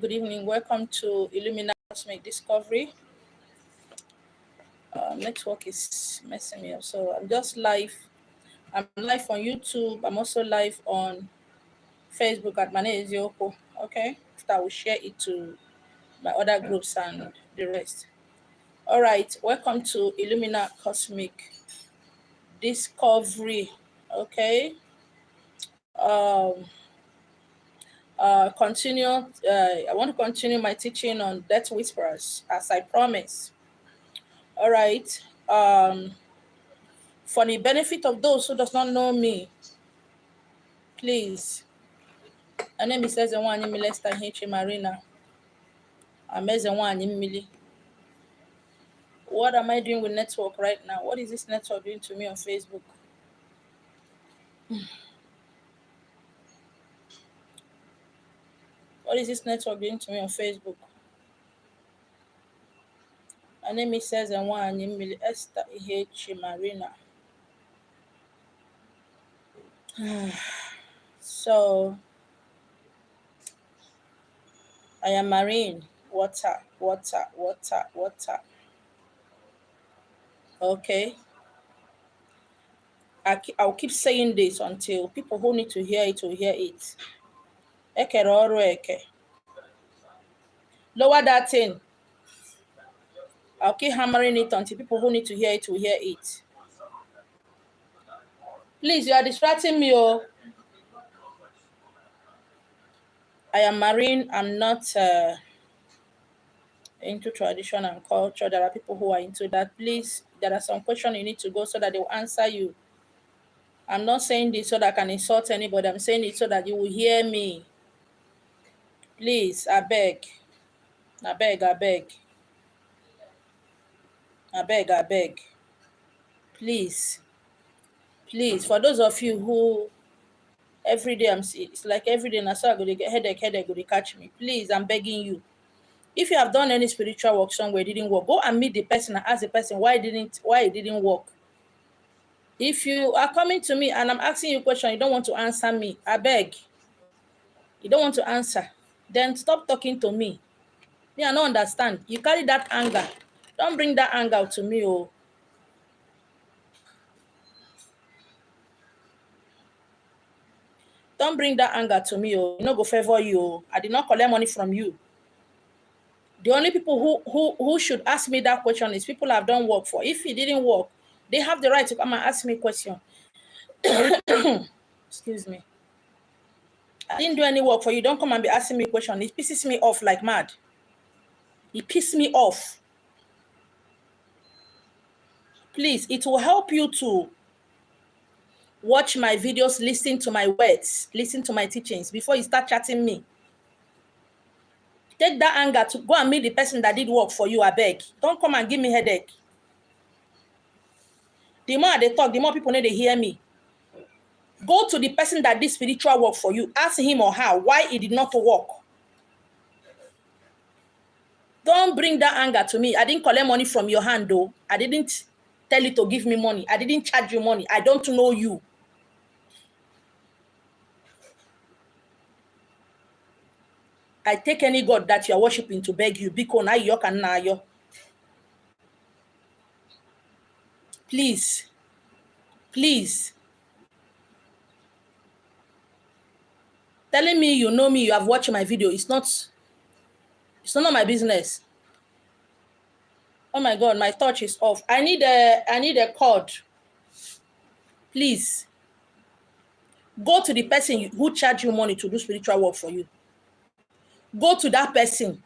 Good evening. Welcome to Illumina Cosmic Discovery. Network is messing me up, so I'm just live. I'm live on YouTube. I'm also live on Facebook at Mane Ezioko. Okay, so I will share it to my other groups and the rest. All right. Welcome to Illumina Cosmic Discovery. Okay. I want to continue my teaching on Death Whisperers as I promised. All right. For the benefit of those who does not know me, please. My name is Ezenwani Milesta H. Marina. I'm Ezenwani Mili. What am I doing with network right now? What is this network doing to me on Facebook? What is this network doing to me on Facebook? My name is Ezenwani Mili Esther H. Marina. So, I am marine. Water. Okay. I'll keep saying this until people who need to hear it will hear it. Eke. Lower that thing. I'll keep hammering it until people who need to hear it will hear it. Please, you are distracting me. Oh. I am marine. I'm not into tradition and culture. There are people who are into that. Please, there are some questions you need to go so that they will answer you. I'm not saying this so that I can insult anybody. I'm saying it so that you will hear me. Please, I beg. Please, for those of you who every day it's like every day, so I go to get headache go to catch me. Please, I'm begging you. If you have done any spiritual work somewhere, it didn't work, go and meet the person and ask the person why it didn't work. If you are coming to me and I'm asking you a question, you don't want to answer me, I beg. You don't want to answer, then stop talking to me. Me, I don't understand. You carry that anger. Don't bring that anger to me, oh. Don't bring that anger to me, oh. You know, go favor you, oh. I did not collect money from you. The only people who should ask me that question is people I've done work for. If it didn't work, they have the right to come and ask me a question. Excuse me. I didn't do any work for you. Don't come and be asking me a question. It pisses me off like mad. It pisses me off. Please, it will help you to watch my videos, listen to my words, listen to my teachings before you start chatting me. Take that anger to go and meet the person that did work for you, I beg. Don't come and give me headache. The more they talk, the more people need to hear me. Go to the person that did spiritual work for you. Ask him or her why it did not work. Don't bring that anger to me. I didn't collect money from your hand, though. I didn't tell you to give me money. I didn't charge you money. I don't know you. I take any God that you are worshiping to beg you. Biko na yo kan na yo. Please. Please. Telling me you know me, you have watched my video. It's not my business. Oh my God, my touch is off. I need a cord. Please. Go to the person who charged you money to do spiritual work for you. Go to that person.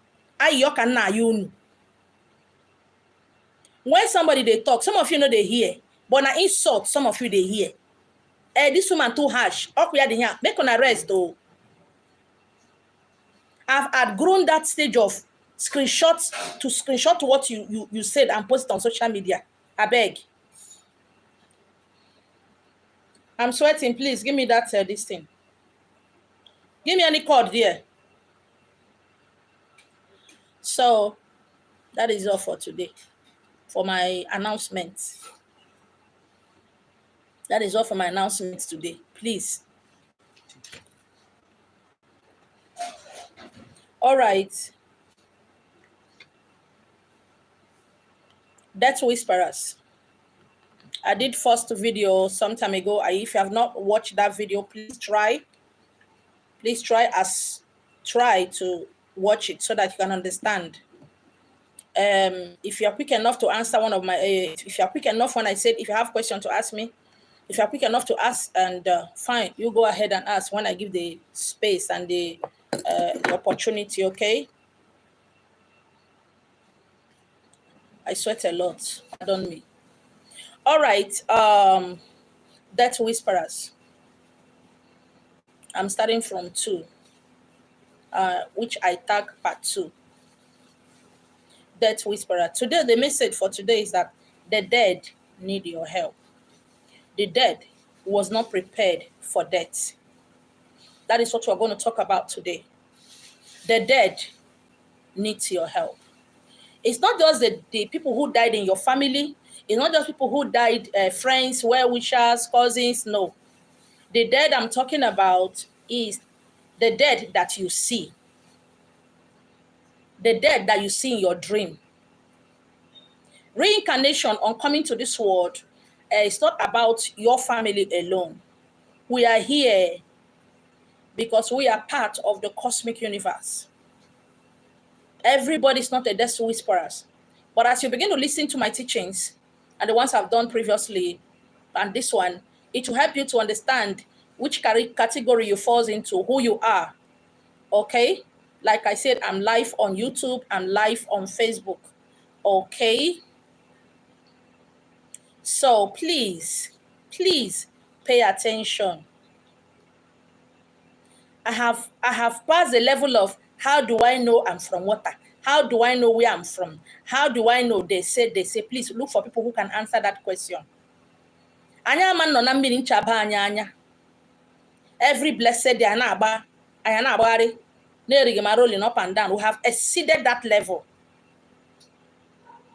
When somebody they talk, some of you know they hear, but na insult, some of you they hear. This woman too harsh. Make on arrest though. I've outgrown that stage of screenshot what you said and post it on social media. I beg. I'm sweating. Please give me that this thing. Give me any cord there. So that is all for today. For my announcement. That is all for my announcement today. Please. All right. Death Whisperers. I did first video some time ago. If you have not watched that video, please try to watch it so that you can understand. If you are quick enough to answer one of my, if you are quick enough when I said, if you have question to ask me, if you are quick enough to ask, and fine, you go ahead and ask when I give the space and the opportunity, okay? I sweat a lot, pardon me. All right, Death Whisperers. I'm starting from 2, which I tag part 2. Death Whisperer. Today, the message for today is that the dead need your help. The dead was not prepared for death. That is what we're going to talk about today. The dead needs your help. It's not just the people who died in your family. It's not just people who died, friends, well-wishers, cousins. No. The dead I'm talking about is the dead that you see. The dead that you see in your dream. Reincarnation on coming to this world is not about your family alone. We are here because we are part of the cosmic universe. Everybody's not a death whisperers. But as you begin to listen to my teachings and the ones I've done previously and this one, it will help you to understand which category you fall into, who you are. Okay? Like I said, I'm live on YouTube, I'm live on Facebook. Okay? So please pay attention. I have passed the level of how do I know I'm from water? How do I know where I'm from? How do I know they say? Please look for people who can answer that question. Anya man no na mmiri nchaba anya. Every blessed day na agba anya na agbari na erigi ma rolling up and down. We have exceeded that level.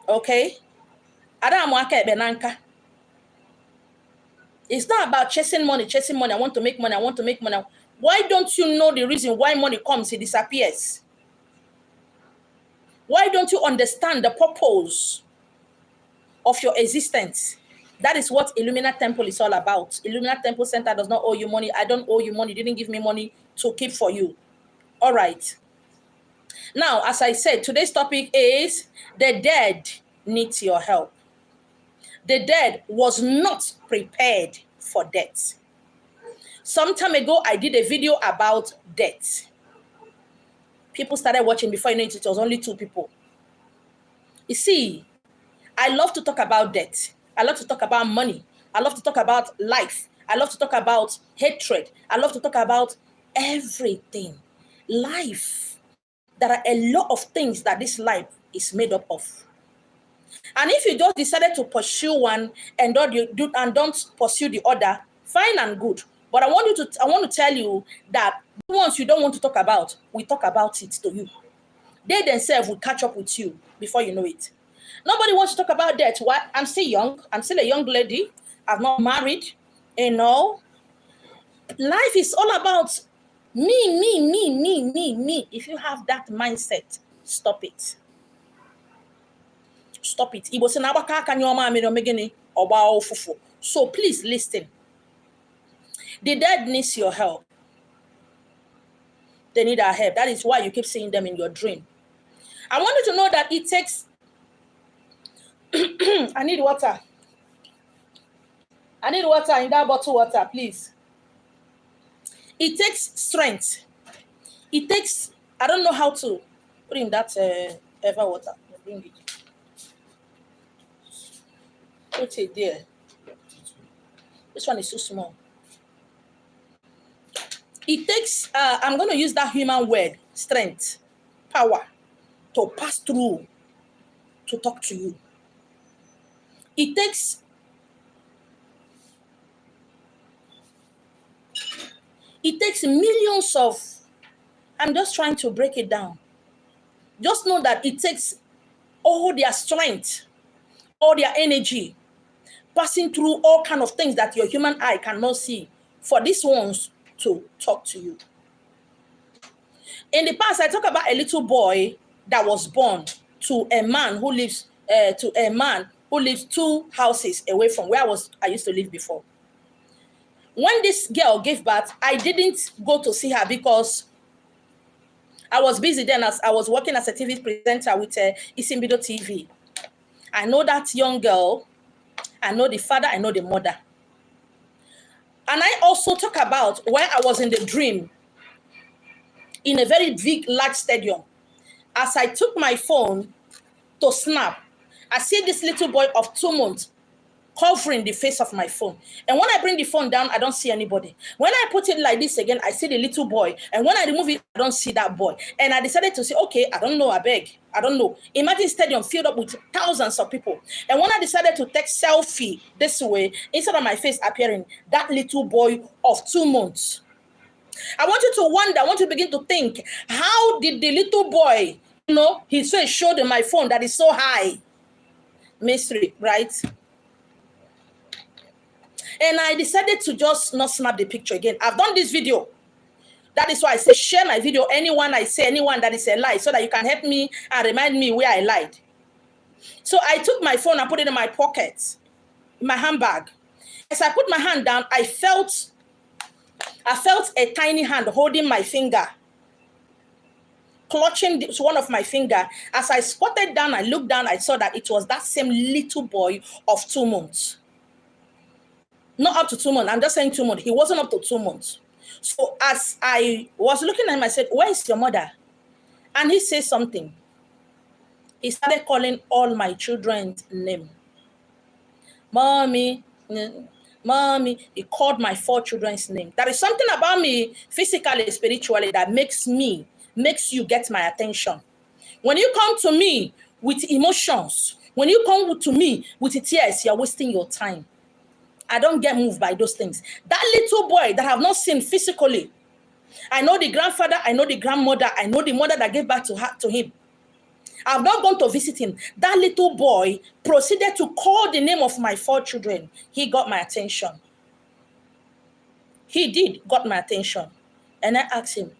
Okay? Adamu aka ebe na nka. It's not about chasing money. I want to make money. Why don't you know the reason why money comes, it disappears? Why don't you understand the purpose of your existence? That is what Illumina Temple is all about. Illumina Temple Center does not owe you money. I don't owe you money. Didn't give me money to keep for you. All right. Now, as I said, today's topic is the dead needs your help. The dead was not prepared for death. Some time ago, I did a video about death. People started watching. Before you know it was only 2 people. You see, I love to talk about death. I love to talk about money. I love to talk about life. I love to talk about hatred. I love to talk about everything. Life. There are a lot of things that this life is made up of. And if you just decided to pursue one and don't pursue the other, fine and good. But I want to tell you that the ones you don't want to talk about, we talk about it to you. They themselves will catch up with you before you know it. Nobody wants to talk about death. Why? I'm still young. I'm still a young lady. I'm not married. You know, life is all about me. If you have that mindset, stop it. Stop it. So please listen. The dead needs your help. They need our help. That is why you keep seeing them in your dream. I want you to know that it takes... I need water. I need water in that bottle water, please. It takes strength. It takes... I don't know how to put in that ever water. Bring it. Put it there. This one is too small. It takes, I'm going to use that human word, strength, power, to pass through, to talk to you. It takes millions of... I'm just trying to break it down. Just know that it takes all their strength, all their energy, passing through all kind of things that your human eye cannot see, for these ones to talk to you. In the past, I talk about a little boy that was born to a man who lives two houses away from where I used to live before. When this girl gave birth, I didn't go to see her because I was busy then, as I was working as a TV presenter with Isimbido TV. I know that young girl. I know the father. I know the mother. And I also talk about where I was in the dream in a very big, large stadium. As I took my phone to snap, I see this little boy of 2 months covering the face of my phone. And when I bring the phone down, I don't see anybody. When I put it like this again, I see the little boy. And when I remove it, I don't see that boy. And I decided to say, okay, I don't know, I beg. I don't know. Imagine stadium filled up with thousands of people. And when I decided to take selfie this way, instead of my face appearing, that little boy of 2 months. I want you to wonder, I want you to begin to think, how did the little boy, his face showed in my phone that is so high? Mystery, right? And I decided to just not snap the picture again. I've done this video. That is why I say share my video. Anyone that is a lie, so that you can help me and remind me where I lied. So I took my phone and put it in my pocket, in my handbag. As I put my hand down, I felt a tiny hand holding my finger, clutching one of my finger. As I squatted down, I looked down, I saw that it was that same little boy of 2 months. Not up to 2 months. I'm just saying 2 months. He wasn't up to 2 months. So as I was looking at him, I said, where is your mother? And he said something. He started calling all my children's name. Mommy, mommy. He called my 4 children's name. There is something about me, physically, spiritually, that makes you get my attention. When you come to me with emotions, when you come to me with tears, you're wasting your time. I don't get moved by those things. That little boy that I have not seen physically, I know the grandfather, I know the grandmother, I know the mother that gave birth to him. I've not gone to visit him. That little boy proceeded to call the name of my 4 children. He got my attention. He did got my attention. And I asked him,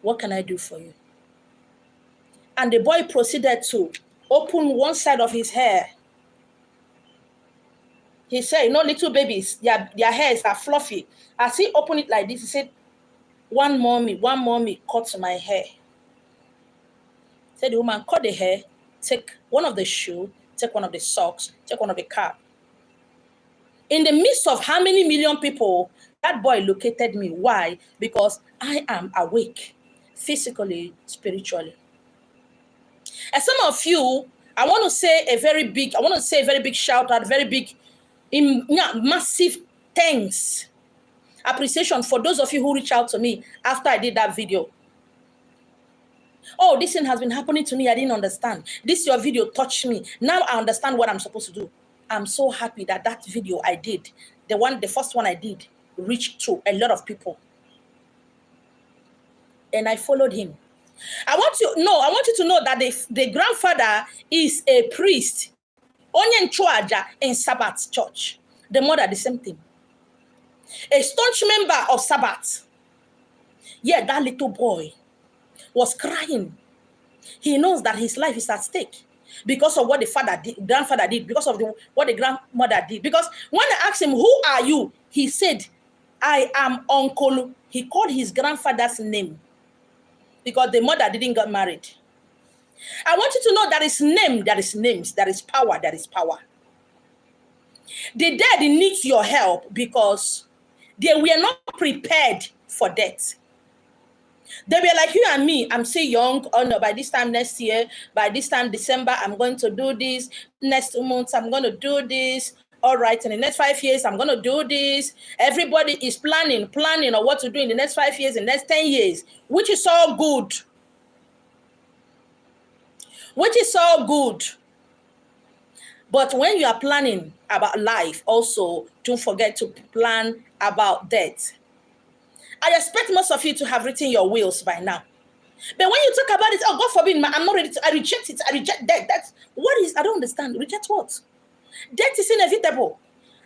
what can I do for you? And the boy proceeded to open one side of his hair. He said, little babies, their hairs are fluffy. As he opened it like this, he said, one mommy cut my hair. Said the woman, cut the hair, take one of the shoe, take one of the socks, take one of the cap. In the midst of how many million people, that boy located me. Why? Because I am awake, physically, spiritually. And some of you, I want to say a very big shout out, very big, massive thanks, appreciation for those of you who reached out to me after I did that video. Oh, this thing has been happening to me. I didn't understand. Your video touched me. Now I understand what I'm supposed to do. I'm so happy that video I did, the first one I did, reached to a lot of people. And I followed him. I want you to know that the grandfather is a priest, Onye Nchuaja in Sabbath church. The mother, the same thing. A staunch member of Sabbath. Yeah, that little boy was crying. He knows that his life is at stake because of what the grandfather did, because of what the grandmother did. Because when I asked him, who are you? He said, I am Uncle. He called his grandfather's name because the mother didn't get married. I want you to know that is name, there is names, there is power, there is power. The dead need your help because they were not prepared for death. They were like you and me. I'm still young. Oh no, by this time next year, by this time December, I'm going to do this. Next month, I'm going to do this. All right, in the next 5 years, I'm going to do this. Everybody is planning on what to do in the next 5 years, in the next 10 years, which is all good. Which is all good. But when you are planning about life, also don't forget to plan about death. I expect most of you to have written your wills by now. But when you talk about it, oh, God forbid, I'm not ready to, I reject it. I reject death. I don't understand. Reject what? Death is inevitable.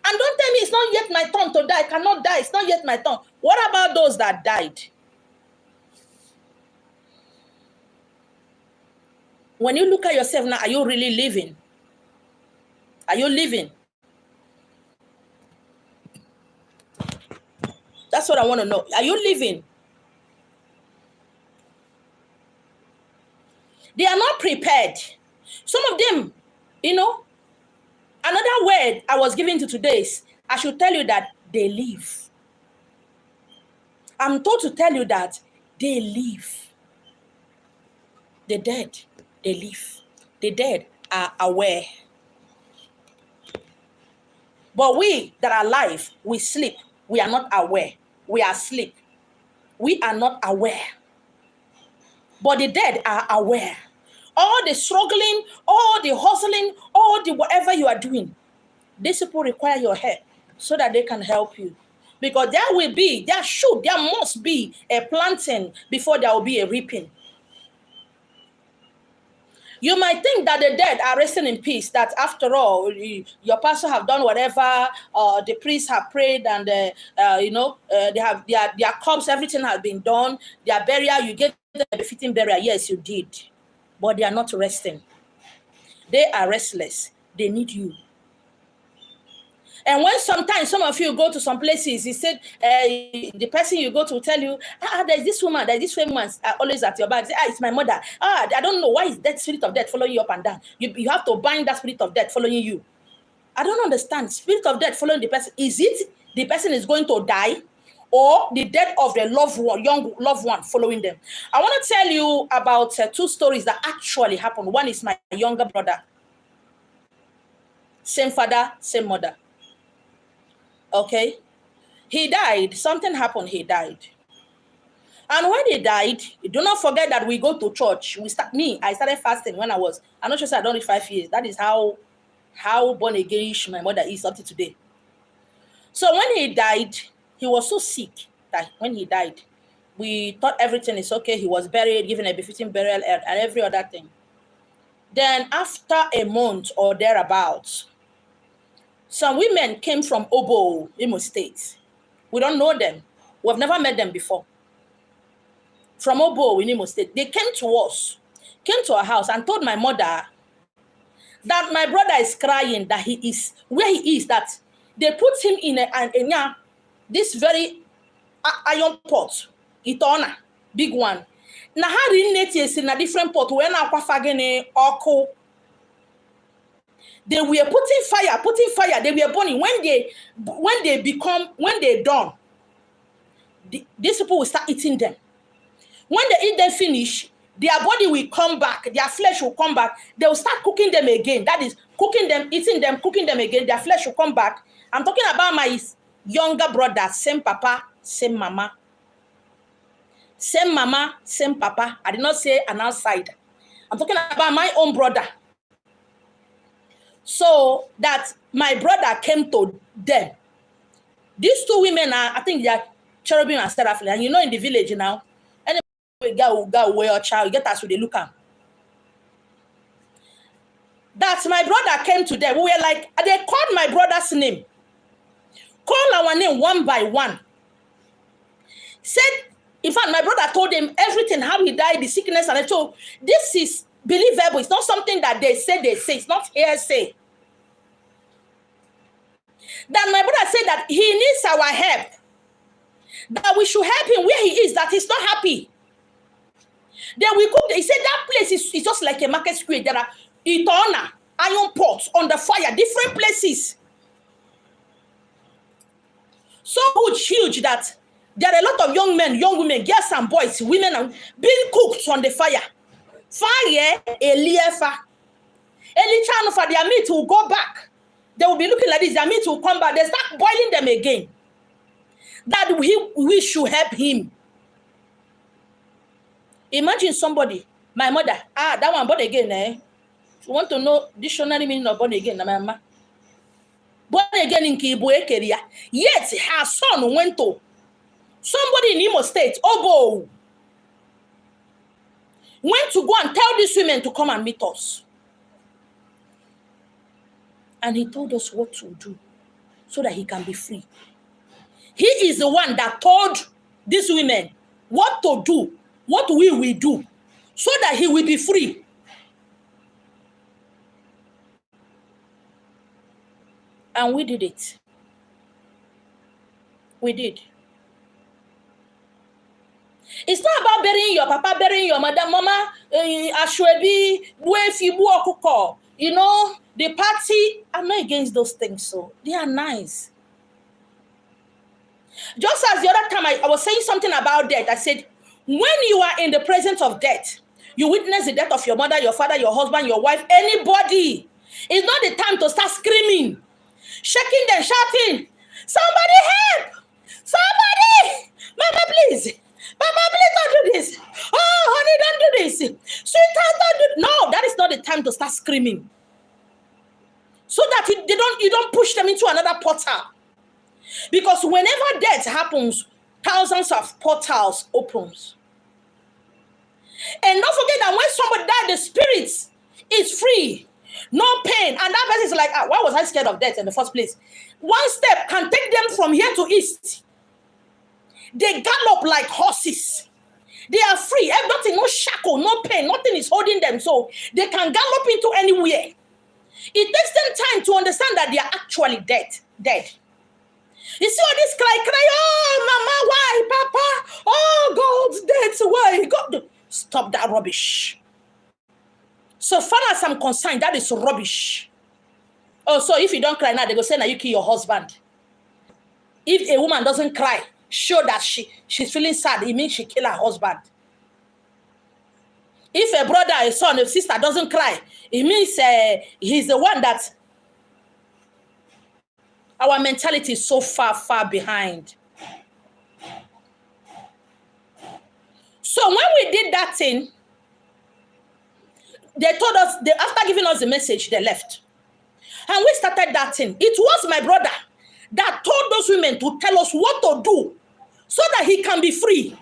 And don't tell me it's not yet my turn to die. I cannot die. It's not yet my turn. What about those that died? When you look at yourself now, are you really living? Are you living? That's what I want to know. Are you living? They are not prepared. Some of them, another word I was given to today is, I should tell you that they live. I'm told to tell you that they live. The dead, they live. The dead are aware. But we that are alive, we sleep. We are not aware. We are asleep. We are not aware. But the dead are aware. All the struggling, all the hustling, all the whatever you are doing, these people require your help so that they can help you. Because there must be a planting before there will be a reaping. You might think that the dead are resting in peace, that after all, your pastor have done whatever, the priests have prayed, and they have their corpse, everything has been done, their burial, you get the befitting burial. Yes, you did. But they are not resting. They are restless. They need you. And when sometimes some of you go to some places, he said, the person you go to will tell you, there's this woman always at your back. Say, it's my mother. I don't know. Why is that spirit of death following you up and down? You have to bind that spirit of death following you. I don't understand. Spirit of death following the person. Is it the person is going to die, or the death of the young loved one following them? I want to tell you about 2 stories that actually happened. One is my younger brother. Same father, same mother. Okay, he died. Something happened. He died. And when he died, do not forget that we go to church. I started fasting when I'm not sure, I don't reach 5 years. That is how born again-ish my mother is up to today. So when he died, he was so sick that when he died, we thought everything is okay. He was buried, given a befitting burial, and every other thing. Then after a month or thereabouts, some women came from Obo, Imo State. We don't know them. We've never met them before. From Obo in Imo State. They came to our house and told my mother that my brother is crying, that he is where he is, that they put him in this very iron pot, itona, big one. Na ha rinnet is in a different pot when aquafagene oko. They were putting fire. They were burning. When they done, these people will start eating them. When they eat them finish, their body will come back. Their flesh will come back. They will start cooking them again. That is, cooking them, eating them, cooking them again. Their flesh will come back. I'm talking about my younger brother, same papa, same mama. Same mama, same papa. I did not say an outsider. I'm talking about my own brother. So that my brother came to them. These 2 women I think they are cherubim and seraphim. And in the village now, anybody go away your child, you get us with the looker. That my brother came to them. We were like, they called my brother's name. Call our name one by one. Said, in fact, my brother told him everything, how he died, the sickness, and so this is believable. It's not something that they say. It's not hearsay. That my brother said that he needs our help. That we should help him where he is, that he's not happy. Then we cook. He said that place is just like a market square. There are itona, iron pots on the fire, different places. So huge that there are a lot of young men, young women, girls and boys, women are being cooked on the fire. Fire, Eliefa. Eli for their meat will go back. They will be looking like this, their meat will come back. They start boiling them again. That we should help him. Imagine somebody, my mother, that one born again, eh? You want to know dictionary meaning of born again, my mama? Born again in Kibu area. Yet her son went to somebody in Imo State, Obo, went to go and tell these women to come and meet us. And he told us what to do so that he can be free. He is the one that told these women what to do, what we will do, so that he will be free. And we did it. We did. It's not about burying your papa, burying your mother, mama, ashwebi, wefibu okuko. You know, the party, I'm not against those things, so they are nice. Just as the other time I was saying something about death, I said, when you are in the presence of death, you witness the death of your mother, your father, your husband, your wife, anybody. It's not the time to start screaming, shaking them, shouting, somebody help! Somebody! Mama, please! Mama, please don't do this! Oh, honey, don't do this! Sweetheart, don't do... No, that is not the time to start screaming. So that you don't push them into another portal. Because whenever death happens, thousands of portals opens. And don't forget that when somebody dies, the spirit is free. No pain. And that person is like, why was I scared of death in the first place? One step can take them from here to east. They gallop like horses. They are free. Nothing, no shackle, no pain, nothing is holding them. So they can gallop into anywhere. It takes them time to understand that they are actually dead. You see all this cry, oh, mama, why, papa? Oh, God's dead, why? God, stop that rubbish. So far as I'm concerned, that is rubbish. Oh, so if you don't cry now, they go say, now you kill your husband. If a woman doesn't cry, show that she's feeling sad, it means she killed her husband. If a brother, a son, a sister doesn't cry, it means he's the one that... Our mentality is so far behind. So when we did that thing, they told us, after giving us the message, they left. And we started that thing. It was my brother that told those women to tell us what to do so that he can be free.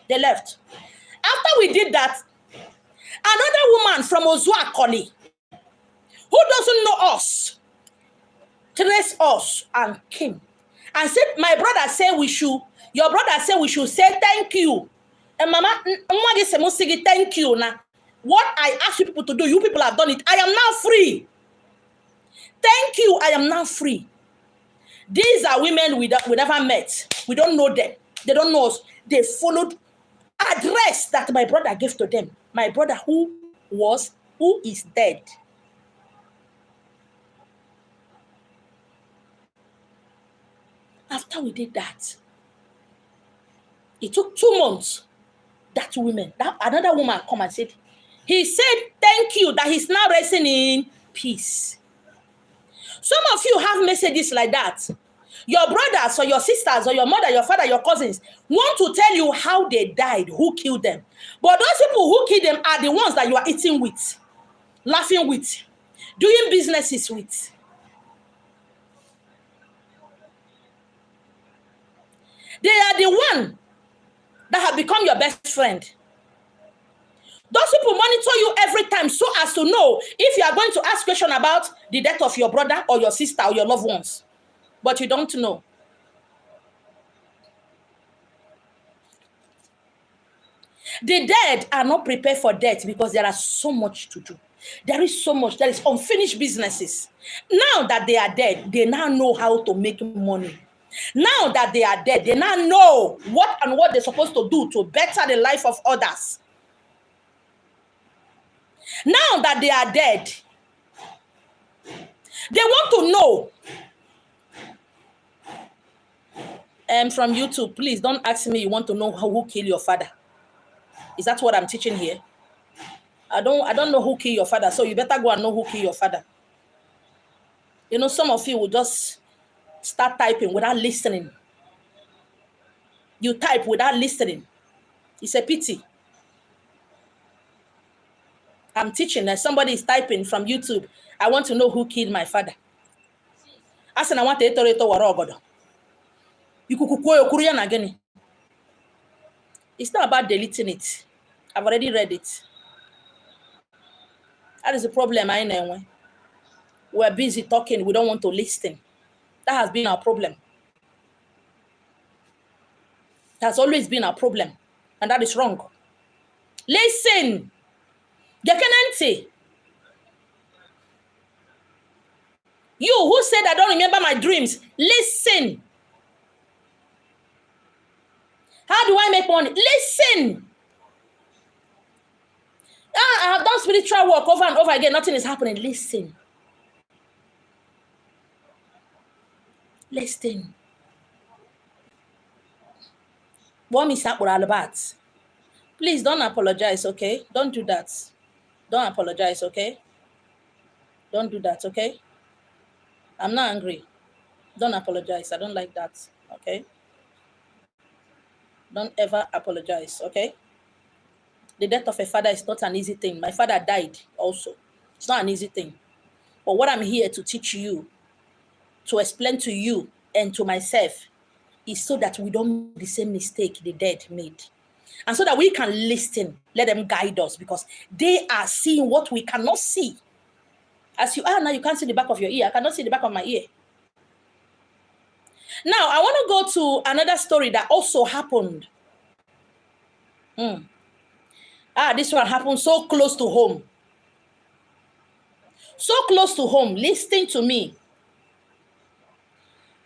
They left. After we did that, another woman from Ozua Koli, who doesn't know us, traced us and came and said, my brother said your brother said we should say thank you. And mama, thank you. Now, what I asked you people to do, you people have done it. I am now free. Thank you, I am now free. These are women we never met. We don't know them. They don't know us. They followed address that my brother gave to them. My brother who is dead. After we did that, it took 2 months. Another woman come and said, he said, thank you, that he's now resting in peace. Some of you have messages like that. Your brothers or your sisters or your mother, your father, your cousins want to tell you how they died, who killed them. But those people who killed them are the ones that you are eating with, laughing with, doing businesses with. They are the one that have become your best friend. Those people monitor you every time so as to know if you are going to ask questions about the death of your brother or your sister or your loved ones. But you don't know. The dead are not prepared for death because there is so much to do. There is so much. There is unfinished businesses. Now that they are dead, they now know how to make money. Now that they are dead, they now know what they're supposed to do to better the life of others. Now that they are dead, they want to know. From YouTube, please don't ask me you want to know who killed your father. Is that what I'm teaching here? I don't know who killed your father, so you better go and know who killed your father. You know, some of you will just start typing without listening. You type without listening. It's a pity. I'm teaching and somebody is typing from YouTube. I want to know who killed my father. I said, I want to eto It's not about deleting it. I've already read it. That is the problem. I know. We're busy talking. We don't want to listen. That has been our problem. That's always been our problem. And that is wrong. Listen. You who said I don't remember my dreams, listen. How do I make money? Listen. I have done spiritual work over and over again. Nothing is happening. Listen. Listen. What is happening? Please don't apologize, okay? Don't do that. Don't apologize, okay? Don't do that, okay? I'm not angry. Don't apologize. I don't like that, okay? Don't ever apologize, okay? The death of a father is not an easy thing. My father died also. It's not an easy thing. But what I'm here to teach you, to explain to you and to myself, is so that we don't make the same mistake the dead made. And so that we can listen, let them guide us, because they are seeing what we cannot see. As you are now, you can't see the back of your ear. I cannot see the back of my ear. Now, I want to go to another story that also happened. This one happened so close to home. So close to home. Listen to me.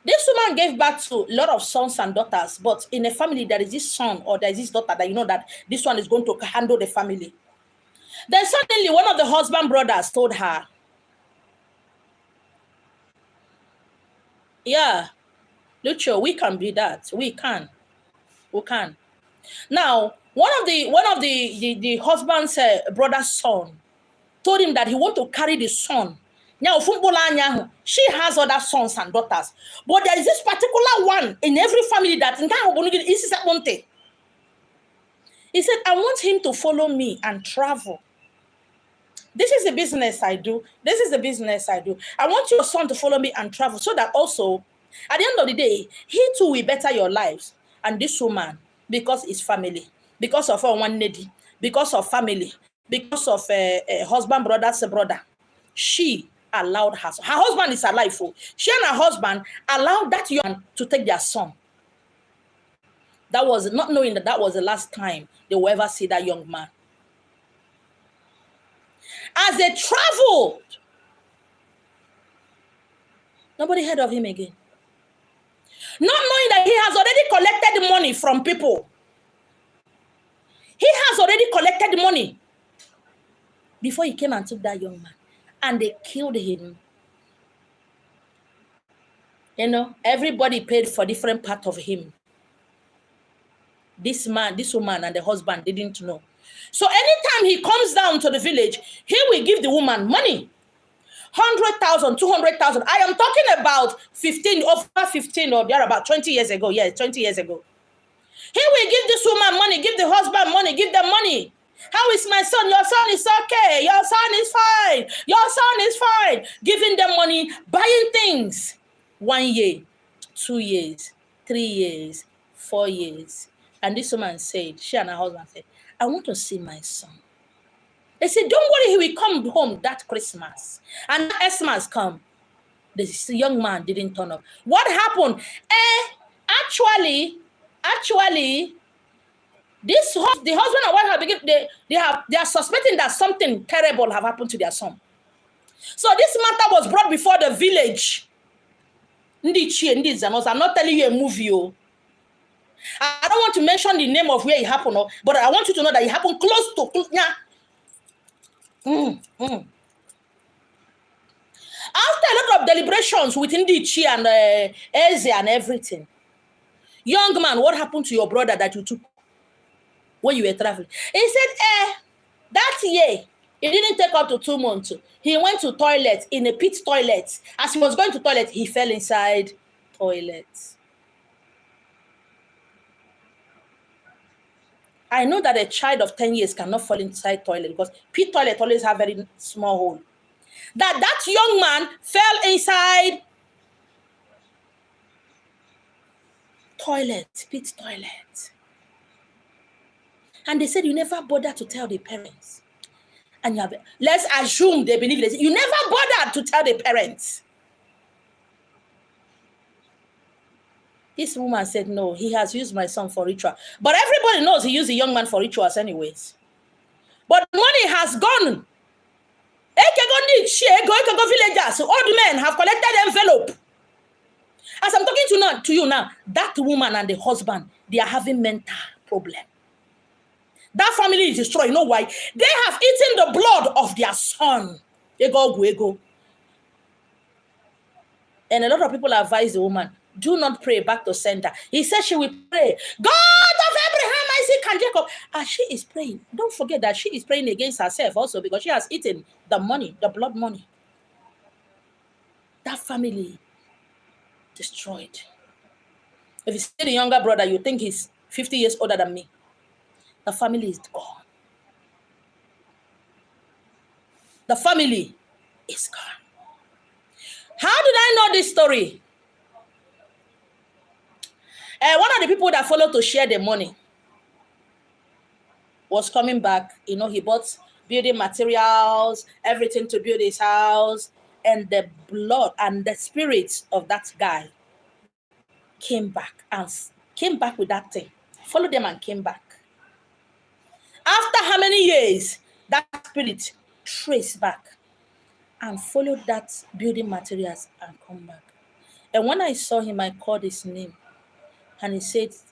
This woman gave birth to a lot of sons and daughters, but in a family, there is this son or there is this daughter that you know that this one is going to handle the family. Then suddenly, one of the husband brothers told her, yeah, Lucio, we can be that. We can. Now, one of the husband's brother's son told him that he want to carry the son. Now, she has other sons and daughters, but there is this particular one in every family that he said, I want him to follow me and travel. This is the business I do. This is the business I do. I want your son to follow me and travel so that also, at the end of the day, he too will better your lives. And this woman, because it's family, because of her one lady, because of family, because of a husband, brother's brother, she allowed her husband is alive. She and her husband allowed that young man to take their son. That was not knowing that was the last time they will ever see that young man. As they traveled, nobody heard of him again. Not knowing that he has already collected money from people. He has already collected money before he came and took that young man. And they killed him. You know, everybody paid for different part of him. This man, this woman, and the husband didn't know. So anytime he comes down to the village, he will give the woman money. 100,000, 200,000. I am talking about 15, over 15 or there about 20 years ago. Yeah, 20 years ago. He will give this woman money, give the husband money, give them money. How is my son? Your son is okay. Your son is fine. Your son is fine. Giving them money, buying things. 1 year, 2 years, 3 years, 4 years. And this woman said, she and her husband said, I want to see my son. They said, don't worry, he will come home that Christmas. And that Xmas come. This young man didn't turn up. What happened? Actually, the husband and wife they are suspecting that something terrible have happened to their son. So this matter was brought before the village. I'm not telling you a movie. I don't want to mention the name of where it happened, but I want you to know that it happened close to. After a lot of deliberations with Ndichi and Eze and everything, young man, what happened to your brother that you took when you were traveling? He said, that year, it didn't take up to 2 months. He went to toilet, in a pit toilet. As he was going to toilet, he fell inside toilet. I know that a child of 10 years cannot fall inside toilet because pit toilet always have very small hole. That young man fell inside toilet, pit toilet. And they said, you never bother to tell the parents. And let's assume they believe this. You never bothered to tell the parents. This woman said, no, he has used my son for ritual. But everybody knows he used the young man for rituals anyways. But money has gone. Villagers, old men have collected envelope. As I'm talking to you now, that woman and the husband, they are having mental problem. That family is destroyed. You know why? They have eaten the blood of their son. Ego. And a lot of people advise the woman, do not pray back to sender. He said she will pray. God of Abraham, Isaac, and Jacob. As she is praying, don't forget that she is praying against herself also because she has eaten the money, the blood money. That family destroyed. If you see the younger brother, you think he's 50 years older than me. The family is gone. The family is gone. How did I know this story? One of the people that followed to share the money was coming back. You know, he bought building materials, everything to build his house, and the blood and the spirits of that guy came back with that thing. Followed them and came back. After how many years, that spirit traced back and followed that building materials and come back. And when I saw him, I called his name. And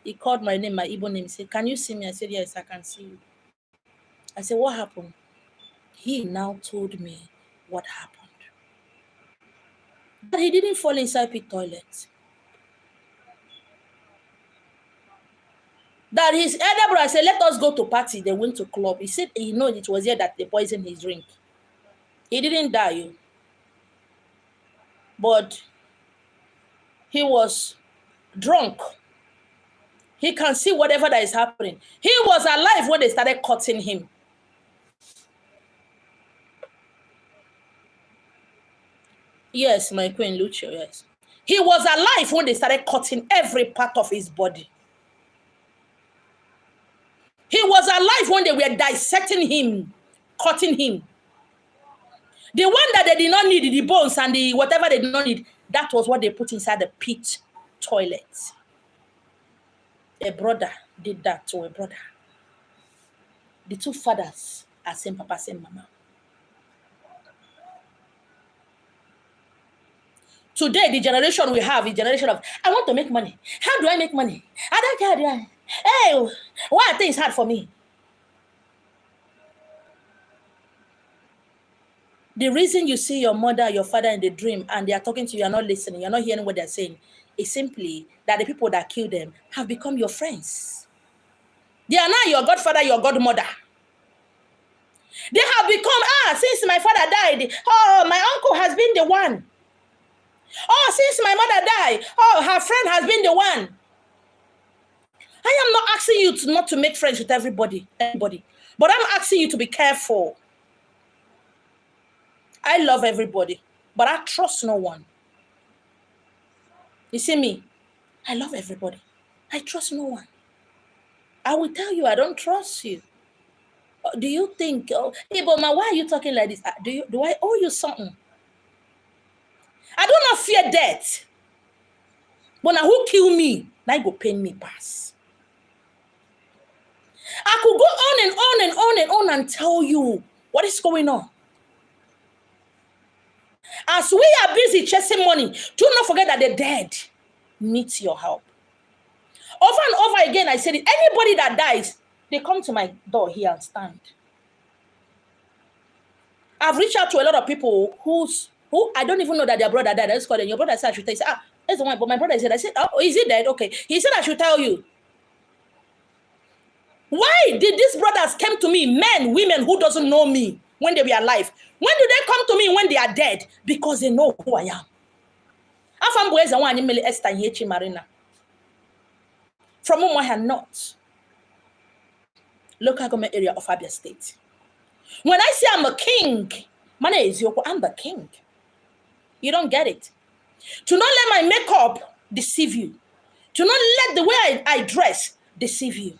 he called my name, my Igbo name. He said, can you see me? I said, yes, I can see you. I said, what happened? He now told me what happened. But he didn't fall inside pit toilet. That his elder brother said, let us go to party. They went to club. He said, he knows it was here that they poisoned his drink. He didn't die. But he was drunk. He can see whatever that is happening. He was alive when they started cutting him. Yes, my queen Lucio, yes. He was alive when they started cutting every part of his body. He was alive when they were dissecting him, cutting him. The one that they did not need, the bones and the whatever they did not need, that was what they put inside the pit toilet. A brother did that to a brother. The two fathers are same papa, same mama. Today, the generation we have is generation of, I want to make money. How do I make money? I don't care. Hey, why are things hard for me? The reason you see your mother, your father in the dream, and they are talking to you, you're not listening, you're not hearing what they're saying, is simply that the people that killed them have become your friends. They are now your godfather, your godmother. They have become, since my father died, my uncle has been the one. Oh, since my mother died, her friend has been the one. I am not asking you not to make friends with everybody, but I'm asking you to be careful. I love everybody, but I trust no one. You see me? I love everybody. I trust no one. I will tell you, I don't trust you. Do you think, hey, but why are you talking like this? Do I owe you something? I do not fear death. But now who kill me? Now go pain me pass. I could go on and on and on and on and tell you what is going on. As we are busy chasing money, do not forget that the dead needs your help. Over and over again, I said it. Anybody that dies, they come to my door here and stand. I've reached out to a lot of people who I don't even know that their brother died. I just called them. Your brother said I should tell you. That's the one. But my brother said, oh, is he dead? Okay. He said I should tell you. Why did these brothers come to me, men, women who doesn't know me when they were alive? When do they come to me when they are dead? Because they know who I am. From Umuahia North, local government area of Abia State. When I say I'm a king, my name is Yoko, I'm the king. You don't get it. To not let my makeup deceive you. To not let the way I dress deceive you.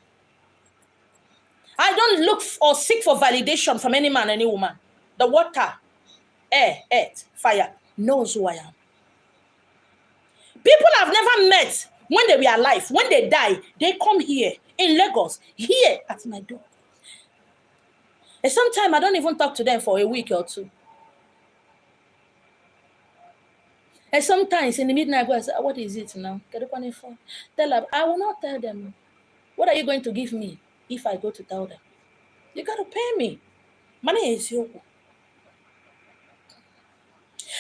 I don't look or seek for validation from any man, any woman. The water, air, earth, fire knows who I am. People I've never met when they were alive, when they die, they come here in Lagos, here at my door. And sometimes I don't even talk to them for a week or two. And sometimes in the midnight, I go and say, what is it now? Tell her, I will not tell them. What are you going to give me if I go to tell them? You got to pay me. Money is your.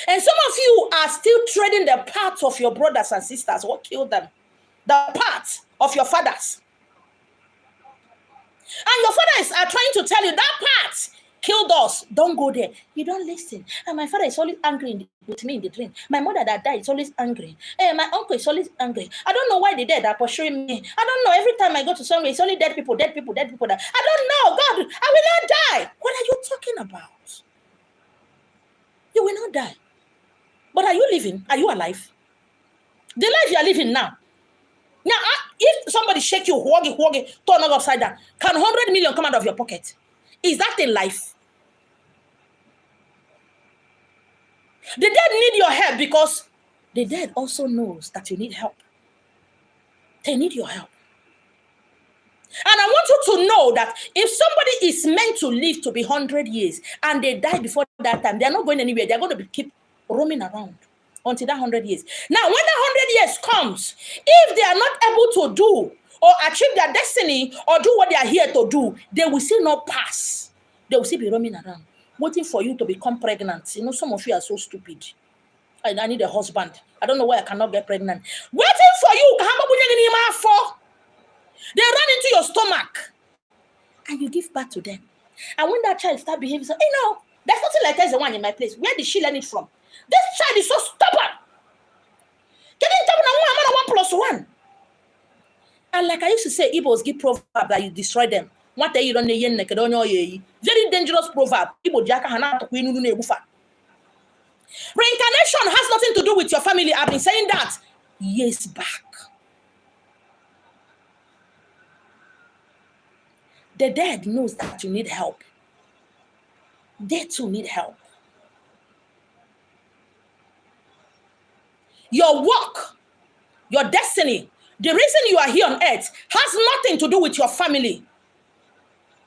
And some of you are still trading the parts of your brothers and sisters. What killed them? The parts of your fathers. And your fathers are trying to tell you that part killed us. Don't go there. You don't listen. And my father is always angry with me in the dream. My mother that died is always angry. And my uncle is always angry. I don't know why they dead are pursuing me. I don't know. Every time I go to somewhere, it's only dead people, dead people, dead people. I don't know. God, I will not die. What are you talking about? You will not die. But are you living? Are you alive? The life you are living now. Now, if somebody shake you, turn it upside down, can 100 million come out of your pocket? Is that a life? The dead need your help because the dead also knows that you need help. They need your help. And I want you to know that if somebody is meant to live to be 100 years and they die before that time, they're not going anywhere. They're going to keep roaming around until that 100 years. Now, when that 100 years comes, if they are not able to do or achieve their destiny or do what they are here to do, they will still not pass. They will still be roaming around, waiting for you to become pregnant. You know, some of you are so stupid. I need a husband. I don't know why I cannot get pregnant. Waiting for you. They run into your stomach and you give birth to them. And when that child starts behaving, so, there's nothing like there's the one in my place. Where did she learn it from? This child is so stubborn. Can you tell me 1 + 1? And like I used to say, Igbos give proverb that you destroy them. Very dangerous proverb. Reincarnation has nothing to do with your family. I've been saying that years back. The dead knows that you need help. They too need help. Your work, your destiny, the reason you are here on earth has nothing to do with your family.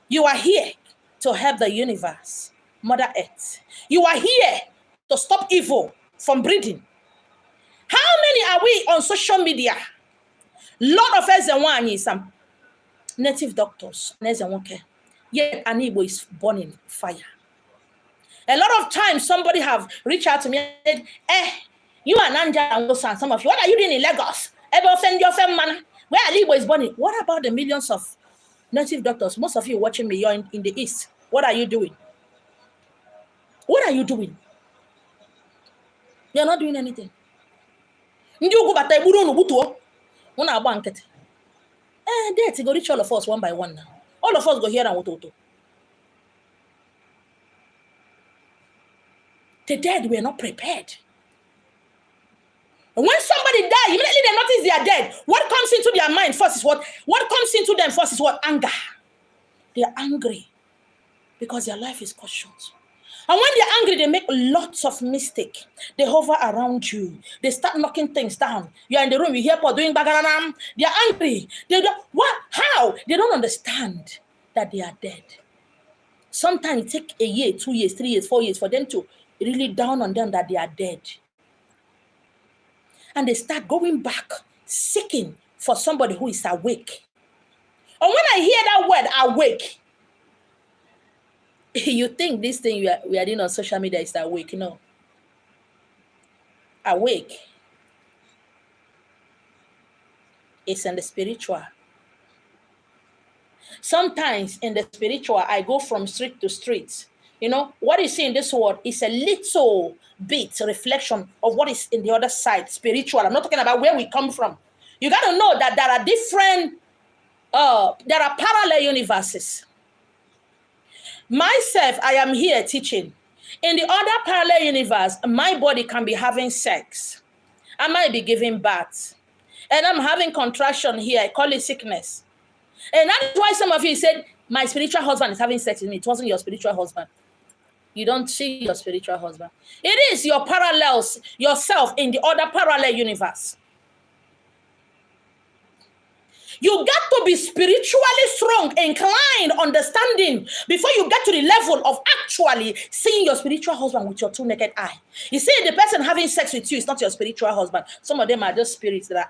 You are here to help the universe, Mother Earth. You are here to stop evil from breeding. How many are we on social media? Lot of us and some native doctors. Yet an Igbo is born in fire. A lot of times somebody have reached out to me and said, you are Nanja and Wilson, some of you. What are you doing in Lagos? Where Igbo is born in? What about the millions of native doctors? Most of you watching me, you're in the East. What are you doing? What are you doing? You're not doing anything. Death go reach all of us one by one now. All of us go here and wototo. The dead were not prepared. And when somebody dies, immediately they notice they are dead. What comes into their mind first is what? What comes into them first is what? Anger. They are angry because their life is cut short. And when they're angry, they make lots of mistakes. They hover around you. They start knocking things down. You're in the room, you hear people doing bagaranam. They're angry. They don't, what? How? They don't understand that they are dead. Sometimes it takes a year, 2 years, 3 years, 4 years for them to really down on them that they are dead. And they start going back, seeking for somebody who is awake. And when I hear that word, awake, you think this thing we are doing on social media is awake. No. Awake is in the spiritual. Sometimes in the spiritual, I go from street to street. You know, what you see in this world is a little bit reflection of what is in the other side, spiritual. I'm not talking about where we come from. You got to know that there are different, there are parallel universes. Myself, I am here teaching. In the other parallel universe, my body can be having sex. I might be giving birth. And I'm having contraction here. I call it sickness. And that is why some of you said, my spiritual husband is having sex with me. It wasn't your spiritual husband. You don't see your spiritual husband. It is your parallels, yourself in the other parallel universe. You got to be spiritually strong, inclined, understanding before you get to the level of actually seeing your spiritual husband with your two naked eye. You see, the person having sex with you is not your spiritual husband. Some of them are just spirits that are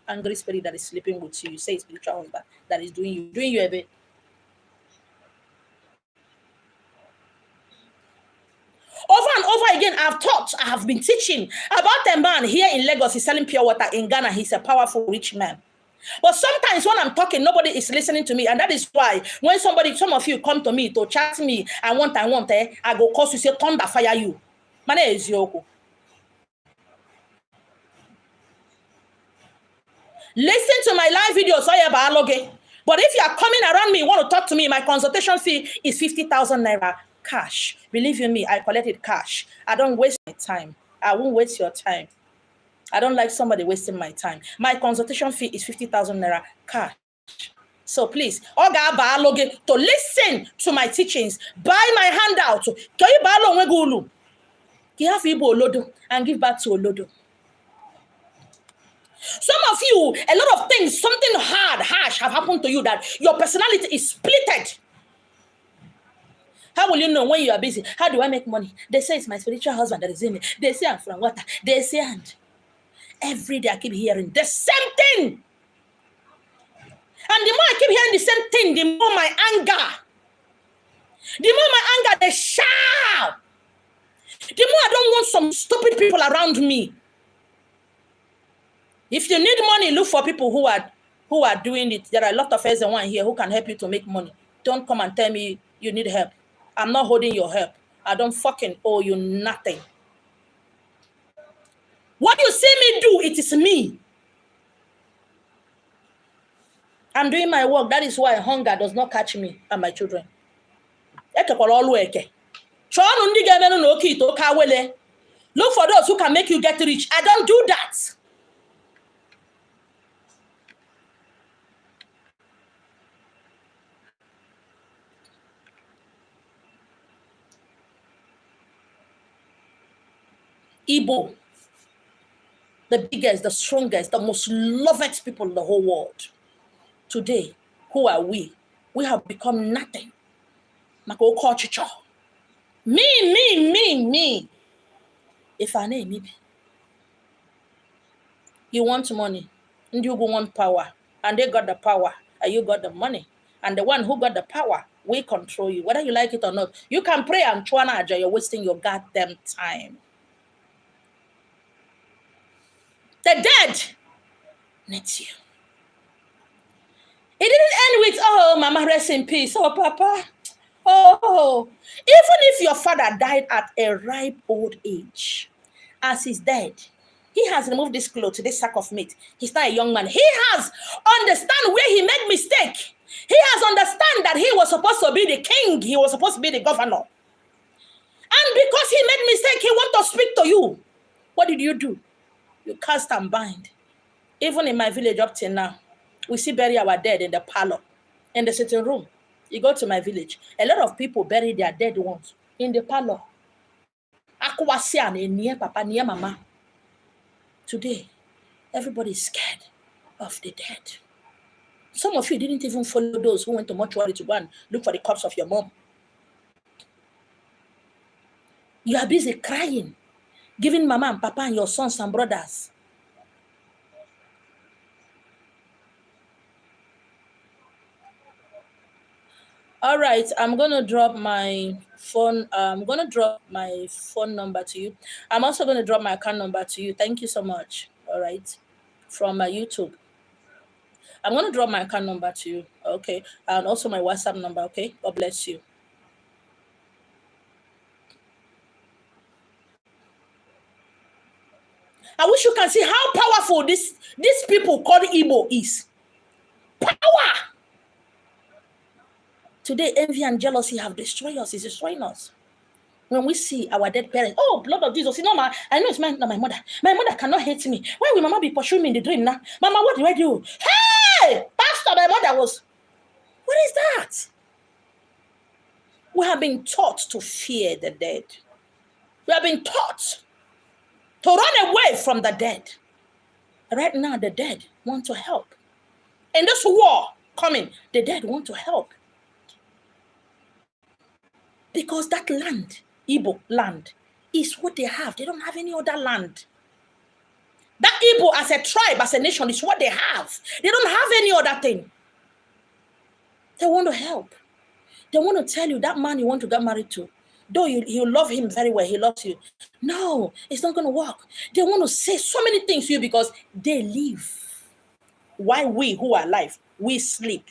angry spirit that is sleeping with you. You say spiritual husband that is doing you a bit. Over and over again, I have been teaching about a man here in Lagos. He's selling pure water in Ghana. He's a powerful, rich man. But sometimes when I'm talking, nobody is listening to me. And that is why when some of you come to me to chat me, I want, I go cause you say, thunder fire you. My name is Yoko. Listen to my live videos, but if you are coming around me, you want to talk to me, my consultation fee is 50,000 naira cash. Believe you me, I collected cash. I don't waste my time. I won't waste your time. I don't like somebody wasting my time. My consultation fee is 50,000 naira cash. So please, to listen to my teachings, buy my handout. Can you buy Olodo? You have Igbo Olodo and give back to Olodo. Some of you, a lot of things, something harsh have happened to you that your personality is splitted. How will you know when you are busy? How do I make money? They say it's my spiritual husband that is in me. They say I'm from water. They say and every day I keep hearing the same thing. And the more I keep hearing the same thing, the more my anger, they shout. The more I don't want some stupid people around me. If you need money, look for people who are doing it. There are a lot of everyone here who can help you to make money. Don't come and tell me you need help. I'm not holding your help. I don't fucking owe you nothing. What you see me do, it is me. I'm doing my work. That is why hunger does not catch me and my children. Look for those who can make you get rich. I don't do that. Igbo, the biggest, the strongest, the most loved people in the whole world. Today, who are we? We have become nothing. Me. If I name maybe. You want money, and you want power, and they got the power, and you got the money. And the one who got the power, we control you, whether you like it or not. You can pray and chwana aja, you're wasting your goddamn time. The dead needs you. It didn't end with, oh, Mama, rest in peace. Oh, Papa. Oh. Even if your father died at a ripe old age, as he's dead, he has removed this clothes, this sack of meat. He's not a young man. He has understand where he made mistake. He has understand that he was supposed to be the king. He was supposed to be the governor. And because he made mistake, he want to speak to you. What did you do? You cast and bind. Even in my village up till now, we see bury our dead in the parlor, in the sitting room. You go to my village, a lot of people bury their dead ones in the parlor. Near Papa, near Mama. Today, everybody is scared of the dead. Some of you didn't even follow those who went to mortuary to go and look for the corpse of your mom. You are busy crying, giving Mama and Papa and your sons and brothers. All right, I'm gonna drop my phone. I'm gonna drop my phone number to you. I'm also gonna drop my account number to you. Thank you so much. All right, from my YouTube. I'm gonna drop my account number to you. Okay, and also my WhatsApp number. Okay, God bless you. I wish you can see how powerful these people called Igbo is. Power. Today, envy and jealousy have destroyed us. It's destroying us. When we see our dead parents, oh, blood of Jesus, you know, I know it's not my mother. My mother cannot hate me. Why will Mama be pursuing me in the dream now? Mama, what do I do? Hey, Pastor, my mother was. What is that? We have been taught to fear the dead. We have been taught to run away from the dead. Right now, the dead want to help. in this war coming, the dead want to help. Because that land, Igbo land, is what they have. They don't have any other land. That Igbo as a tribe, as a nation, is what they have. They don't have any other thing. They want to help. They want to tell you that man you want to get married to, though you love him very well, he loves you. No, it's not going to work. They want to say so many things to you because they live. While we who are alive, we sleep.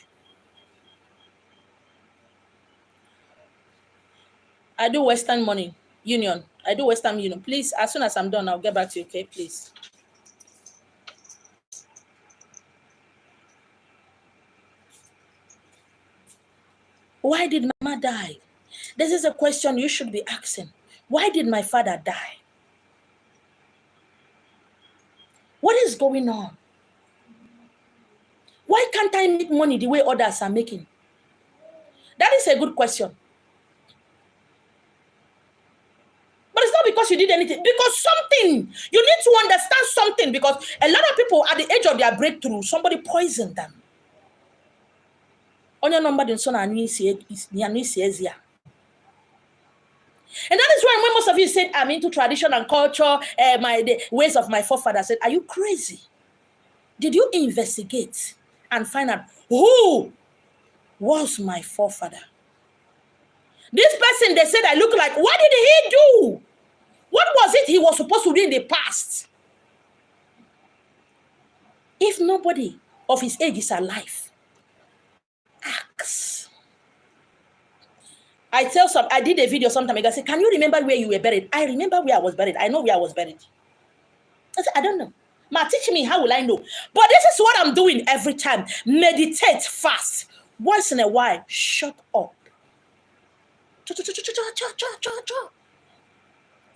I do Western Money Union. I do Western Union. Please, as soon as I'm done, I'll get back to you, okay? Please. Why did Mama die? This is a question you should be asking. Why did my father die? What is going on? Why can't I make money the way others are making? That is a good question. But it's not because you did anything. Because something. You need to understand something. Because a lot of people at the edge of their breakthrough, somebody poisoned them. On your number, and that is why when most of you said, I'm into tradition and culture, the ways of my forefathers, said, are you crazy? Did you investigate and find out who was my forefather? This person they said I look like, what did he do? What was it he was supposed to do in the past? If nobody of his age is alive, ask. I did a video sometime ago. I said, can you remember where you were buried? I remember where I was buried. I know where I was buried. I said, I don't know. Ma, teach me, how will I know? But this is what I'm doing every time. Meditate fast. Once in a while, shut up.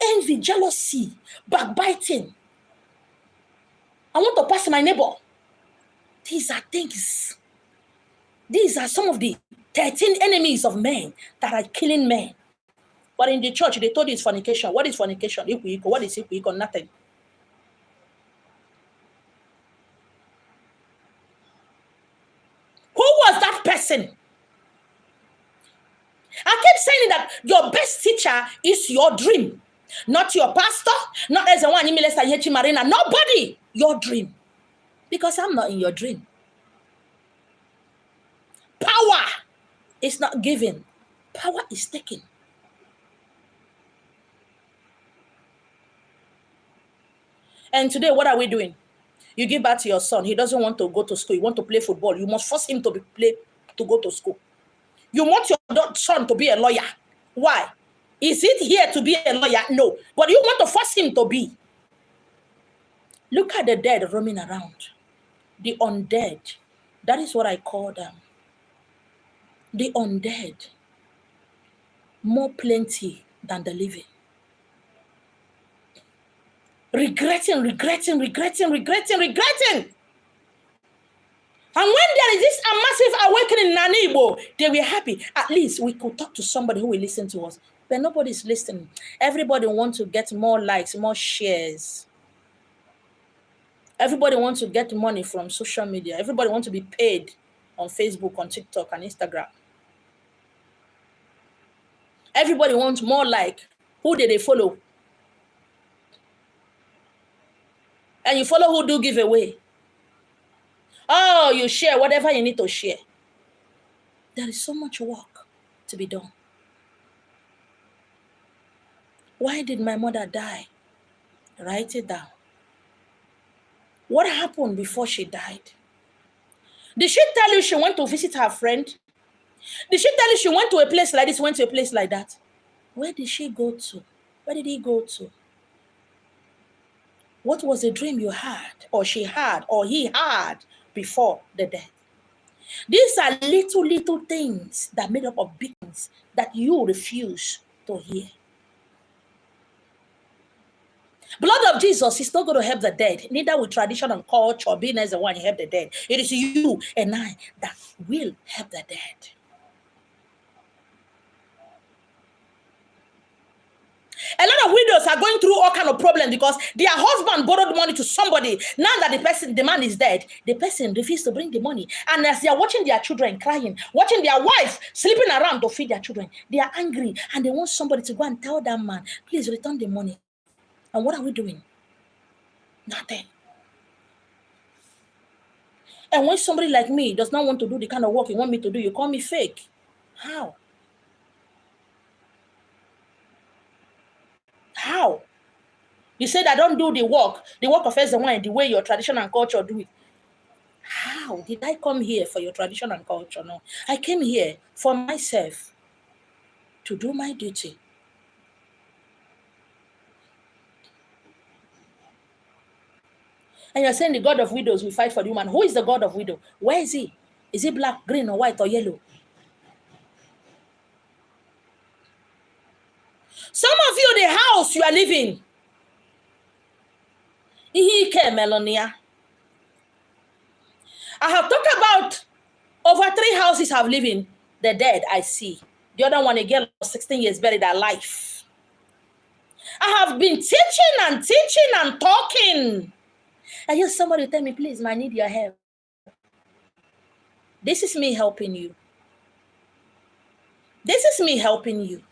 Envy, jealousy, backbiting. I want to pass my neighbor. These are things. These are some of the 13 enemies of men that are killing men. But in the church, they told you it's fornication. What is fornication? What is equal? Nothing. Who was that person? I keep saying that your best teacher is your dream. Not your pastor, not as a one Marina. Nobody. Your dream. Because I'm not in your dream. Power is not given. Power is taken. And today, what are we doing? You give back to your son. He doesn't want to go to school. He wants to play football. You must force him to go to school. You want your son to be a lawyer. Why? Is it here to be a lawyer? No. But you want to force him to be. Look at the dead roaming around. The undead. That is what I call them. The undead. More plenty than the living. Regretting. And when there is this massive awakening in Nanibo, they were happy. At least we could talk to somebody who will listen to us. But nobody's listening. Everybody wants to get more likes, more shares. Everybody wants to get money from social media. Everybody wants to be paid on Facebook, on TikTok, and Instagram. Everybody wants more like. Who did they follow? And you follow who do giveaway. Oh, you share whatever you need to share. There is so much work to be done. Why did my mother die? Write it down. What happened before she died? Did she tell you she went to visit her friend? Did she tell you she went to a place like this, went to a place like that? Where did she go to? Where did he go to? What was the dream you had, or she had, or he had before the death? These are little things that made up of big things that you refuse to hear. Blood of Jesus is not going to help the dead. Neither will tradition and culture being as the one you help the dead. It is you and I that will help the dead. A lot of widows are going through all kind of problems because their husband borrowed money to somebody. Now that the man is dead, the person refused to bring the money. And as they are watching their children crying, watching their wife sleeping around to feed their children, they are angry and they want somebody to go and tell that man, please return the money. And what are we doing? Nothing. And when somebody like me does not want to do the kind of work you want me to do, you call me fake. How? How? You said I don't do the work of Ezewine the way your tradition and culture do it. How did I come here for your tradition and culture? No, I came here for myself to do my duty. And you're saying the God of widows will fight for the woman. Who is the God of widow? Where is he? Is he black, green, or white, or yellow? Some of you, the house you are living, Melonia. I have talked about over 3 houses I've lived in. The dead I see. The other one, a girl of 16 years buried alive. I have been teaching and talking. I hear somebody tell me, please, I need your help. This is me helping you. This is me helping you.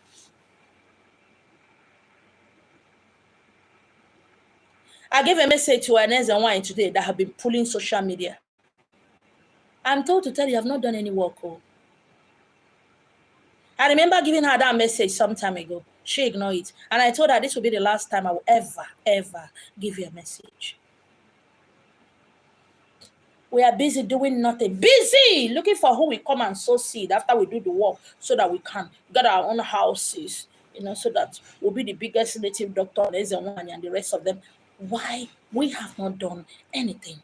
I gave a message to Inez and Wine today that have been pulling social media. I'm told to tell you, I have not done any work. Oh. I remember giving her that message some time ago. She ignored it. And I told her this will be the last time I will ever give you a message. We are busy doing nothing. Busy looking for who will come and sow seed after we do the work so that we can get our own houses, so that we'll be the biggest native doctor and the rest of them. Why? We have not done anything.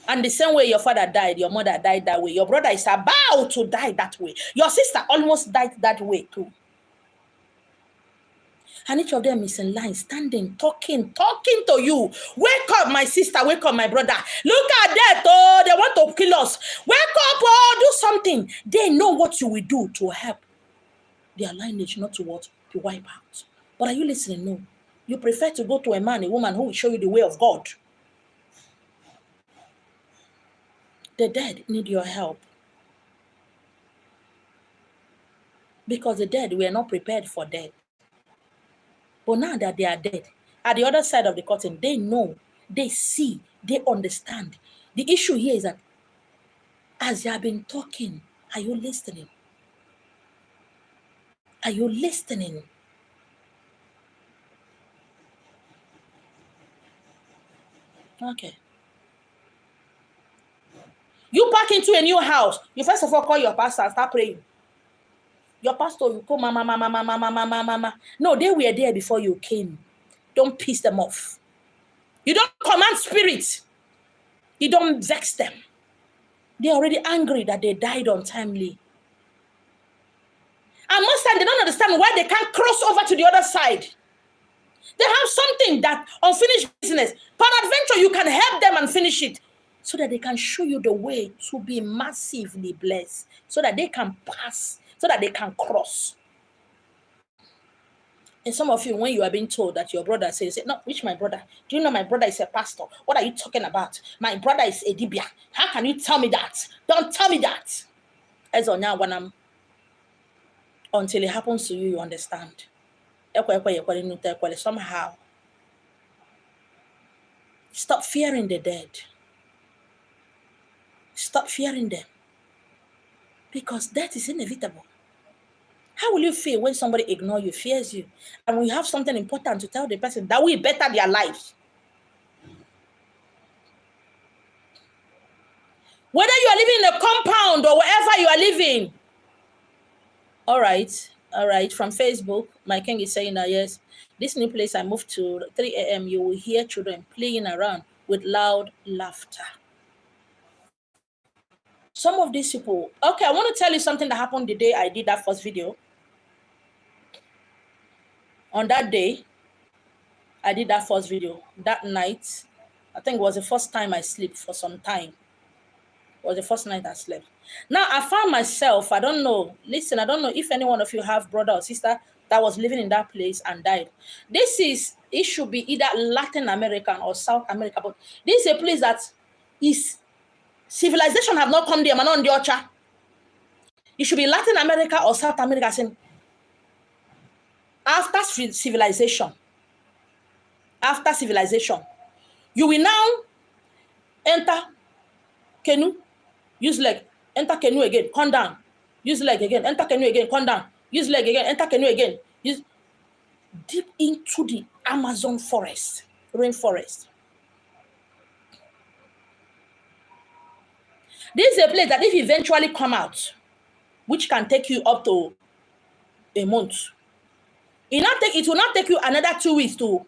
And the same way your father died, your mother died that way. Your brother is about to die that way. Your sister almost died that way too. And each of them is in line, standing, talking to you. Wake up, my sister. Wake up, my brother. Look at that. Oh, they want to kill us. Wake up. Oh, do something. They know what you will do to help their lineage not to what? To wipe out. But are you listening? No. You prefer to go to a man, a woman who will show you the way of God. The dead need your help. Because the dead were not prepared for death. But now that they are dead, at the other side of the curtain, they know, they see, they understand. The issue here is that as you have been talking, are you listening? Are you listening? Okay. You park into a new house. You first of all call your pastor and start praying. Your pastor, you call mama. No, they were there before you came. Don't piss them off. You don't command spirits. You don't vex them. They're already angry that they died untimely. And most times they don't understand why they can't cross over to the other side. They have something that unfinished business. Peradventure, you can help them and finish it so that they can show you the way to be massively blessed, so that they can pass, so that they can cross. And some of you, when you are being told that your brother says, no, which my brother? Do you know my brother is a pastor? What are you talking about? My brother is a dibia. How can you tell me that? Don't tell me that. As on now, until it happens to you, you understand. Somehow, stop fearing the dead. Stop fearing them. Because death is inevitable. How will you feel when somebody ignores you, fears you, and when you have something important to tell the person that will better their lives? Whether you are living in a compound or wherever you are living. All right. From Facebook, my king is saying that yes, this new place I moved to, 3 a.m., you will hear children playing around with loud laughter. Some of these people, okay, I want to tell you something that happened the day I did that first video. On that day, I did that first video. That night, I think it was the first time I slept for some time. It was the first night I slept. Now I found myself, I don't know, listen, I don't know if any one of you have brother or sister that was living in that place and died. It should be either Latin American or South America, but this is a place that is, civilization have not come there, man, on the Ocha. It should be Latin America or South America, saying, after civilization, you will now enter canoe, use leg, enter canoe again, come down, use leg again, enter canoe again, come down, use leg again, enter canoe again, use deep into the Amazon forest, rainforest. This is a place that if you eventually come out, which can take you up to a month, it will not take you another 2 weeks to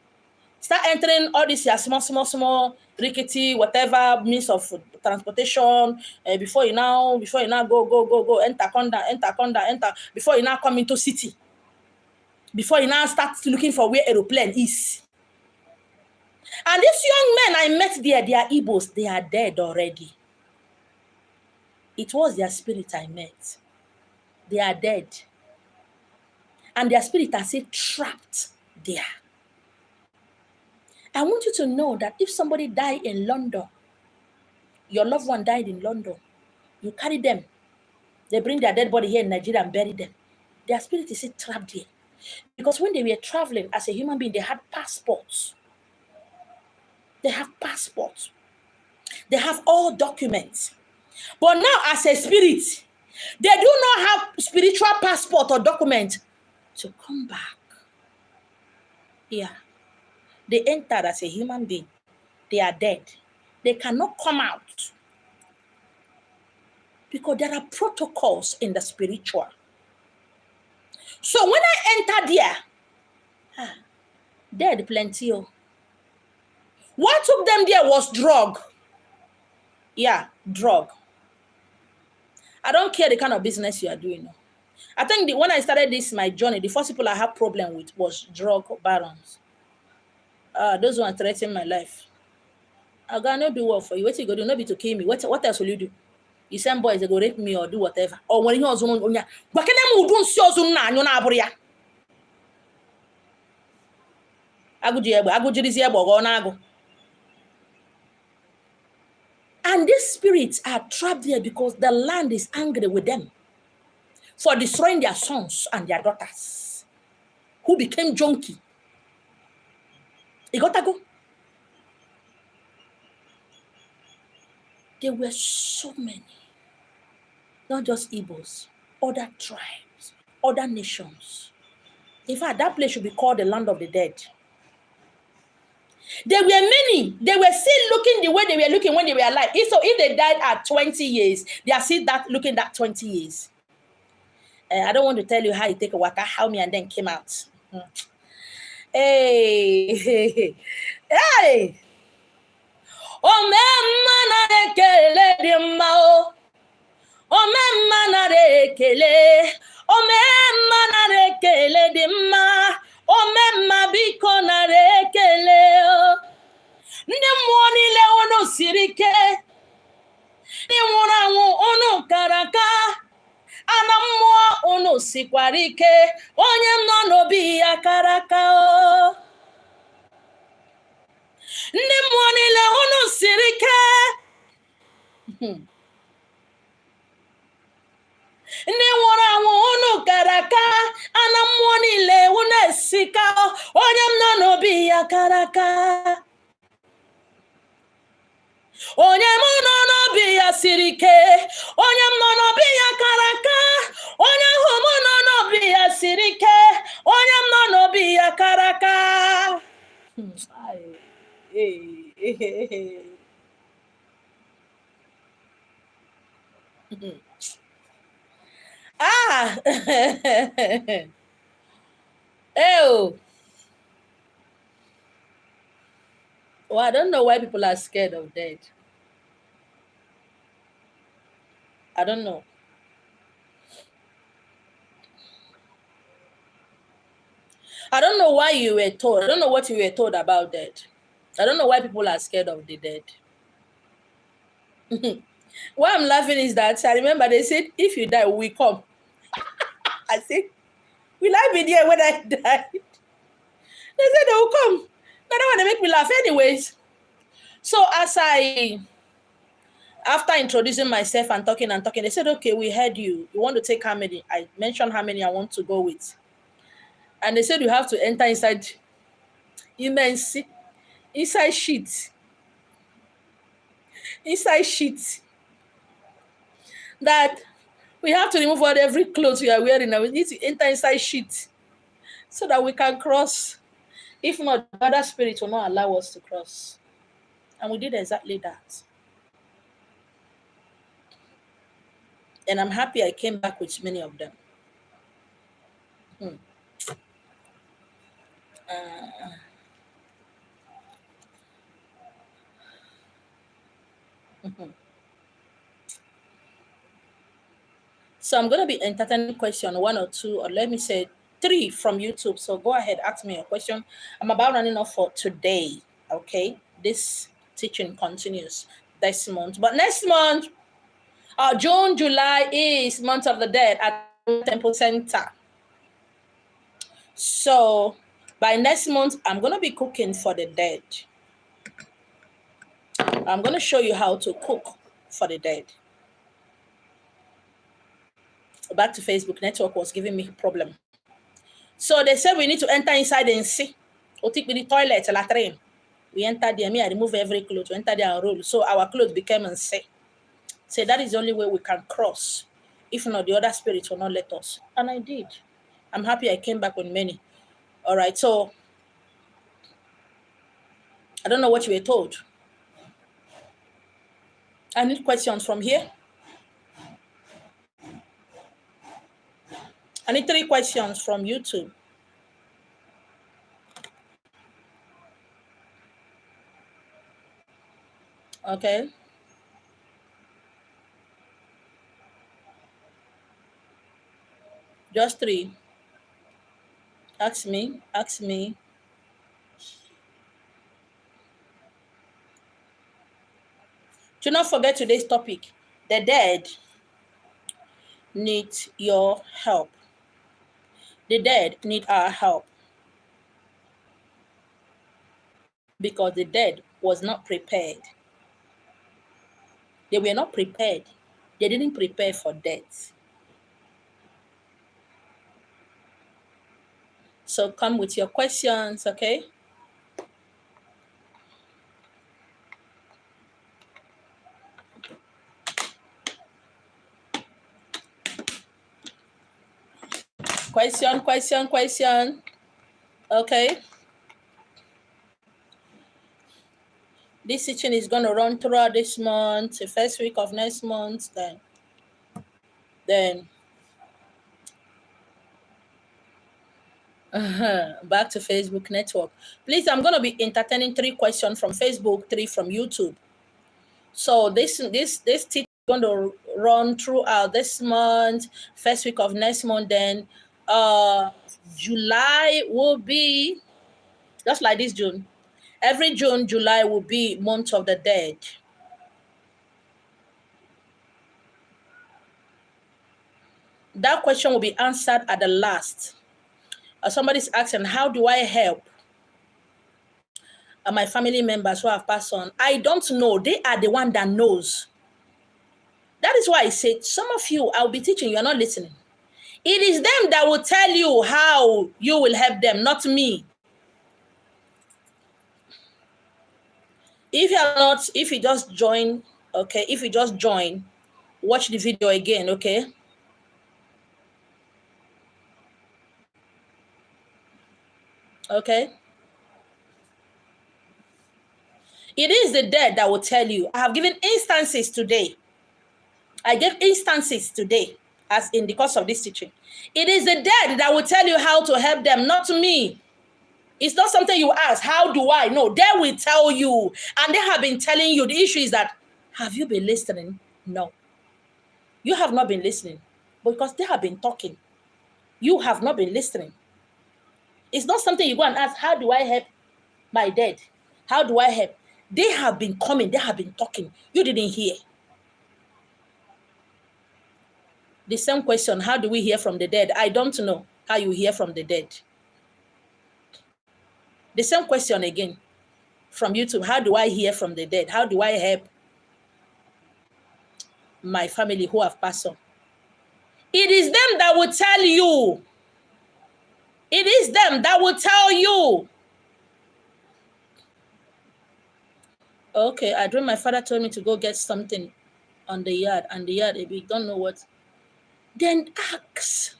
start entering all these small, rickety, whatever means of transportation, before you now go, enter, enter, before you now come into city, before you now start looking for where aeroplane is. And these young men I met there, they are Igbos, they are dead already. It was their spirit I met. They are dead. And their spirit are still trapped there. I want you to know that if somebody died in London, your loved one died in London, you carry them, they bring their dead body here in Nigeria and bury them. Their spirit is still trapped here. Because when they were traveling as a human being, they had passports. They have passports. They have all documents. But now as a spirit, they do not have spiritual passport or document to come back. Yeah. They entered as a human being. They are dead. They cannot come out. Because there are protocols in the spiritual. So when I entered there, dead plenty. What took them there was drug. Yeah, drug. I don't care the kind of business you are doing. I think when I started my journey, the first people I had problem with was drug barons. Those who are threatening my life. I gotta do what for you. What you gonna do? Not be to kill me. What else will you do? You send boys, they go rape me or do whatever. Or when you're on ya, but can them do so na you na aburia? And these spirits are trapped there because the land is angry with them for destroying their sons and their daughters who became junkie. You gotta go. There were so many, not just Igbos, other tribes, other nations. In fact, that place should be called the land of the dead. There were many. They were still looking the way they were looking when they were alive. So if they died at 20 years, they are still looking that 20 years. I don't want to tell you how you take a waka, how me and then came out. Hey. O memma na ekele di mma o. O memma na ekele. O memma na ekele di mma. O memma biko na ekele o. Ndị mmụọ niile unu siri ike. Ndị nwụrụ anwụ unu kara aka. Ana mmụọ unu sikwara ike. Onye nọ n'obi ya kara aka o. Ndị mmụọ niile unu siri ike. Ndị nwụrụ anwụ unu kara aka. Ana mmụọ niile unu esika. Onye m nọ n'obi ya kara aka. Onye m nọ n'obi ya siri ike. Onye m nọ n'obi ya kara aka. Onye ahụ m nọ n'obi ya siri ike. Onye m nọ n'obi ya kara aka. Oh. Well, I don't know why people are scared of death. I don't know. I don't know why you were told. I don't know what you were told about death. I don't know why people are scared of the dead. Why I'm laughing is that I remember they said, if you die, we come. I said, will I be there when I die? They said they will come. They don't want to make me laugh anyways. So after introducing myself and talking, they said, okay, we heard you. You want to take how many? I mentioned how many I want to go with. And they said you have to enter inside immense, inside sheet. Inside sheet. That we have to remove all every clothes we are wearing and we need to enter inside sheet so that we can cross. If not, the other spirit will not allow us to cross. And we did exactly that. And I'm happy I came back with many of them. So I'm going to be entertaining question 1 or 2, or let me say 3 from YouTube. So go ahead, ask me a question. I'm about running off for today. Okay, this teaching continues this month, but next month, June, July is month of the dead at Temple Center. So by next month, I'm going to be cooking for the dead. I'm going to show you how to cook for the dead. Back to Facebook, network was giving me a problem. So they said we need to enter inside and see. Or take the toilet, latrine. We enter there, me, I remove every clothes, we enter there and roll. So our clothes became unsafe. Say that is the only way we can cross. If not, the other spirits will not let us. And I did. I'm happy I came back with many. All right, so I don't know what you were told. I need questions from here. I need 3 questions from YouTube. Okay. Just 3. Ask me. Ask me. Do not forget today's topic. The dead need your help. The dead need our help. Because the dead was not prepared. They were not prepared. They didn't prepare for death. So come with your questions, okay? Question. Okay. This teaching is going to run throughout this month, the first week of next month, then back to Facebook network. Please, I'm going to be entertaining 3 questions from Facebook, 3 from YouTube. So this teaching is going to run throughout this month, first week of next month, then July will be just like this June. Every June, July will be month of the dead. That question will be answered at the last. Somebody's asking, how do I help my family members who have passed on? I don't know. They are the one that knows. That is why I said, some of you, I'll be teaching, you're not listening. It is them that will tell you how you will help them, not me. If you just join, okay, watch the video again, okay? Okay? It is the dead that will tell you. I have given instances today. I gave instances today, as in the course of this teaching. It is the dead that will tell you how to help them, not me. It's not something you ask, how do I know? They will tell you. And they have been telling you. The issue is that, have you been listening? No. You have not been listening. Because they have been talking. You have not been listening. It's not something you go and ask, how do I help my dead? How do I help? They have been coming. They have been talking. You didn't hear. The same question, how do we hear from the dead? I don't know how you hear from the dead. The same question again from YouTube, how do I hear from the dead? How do I help my family who have passed on? It is them that will tell you. It is them that will tell you. Okay, I dream my father told me to go get something on the yard, and the yard, if you don't know what, then ask.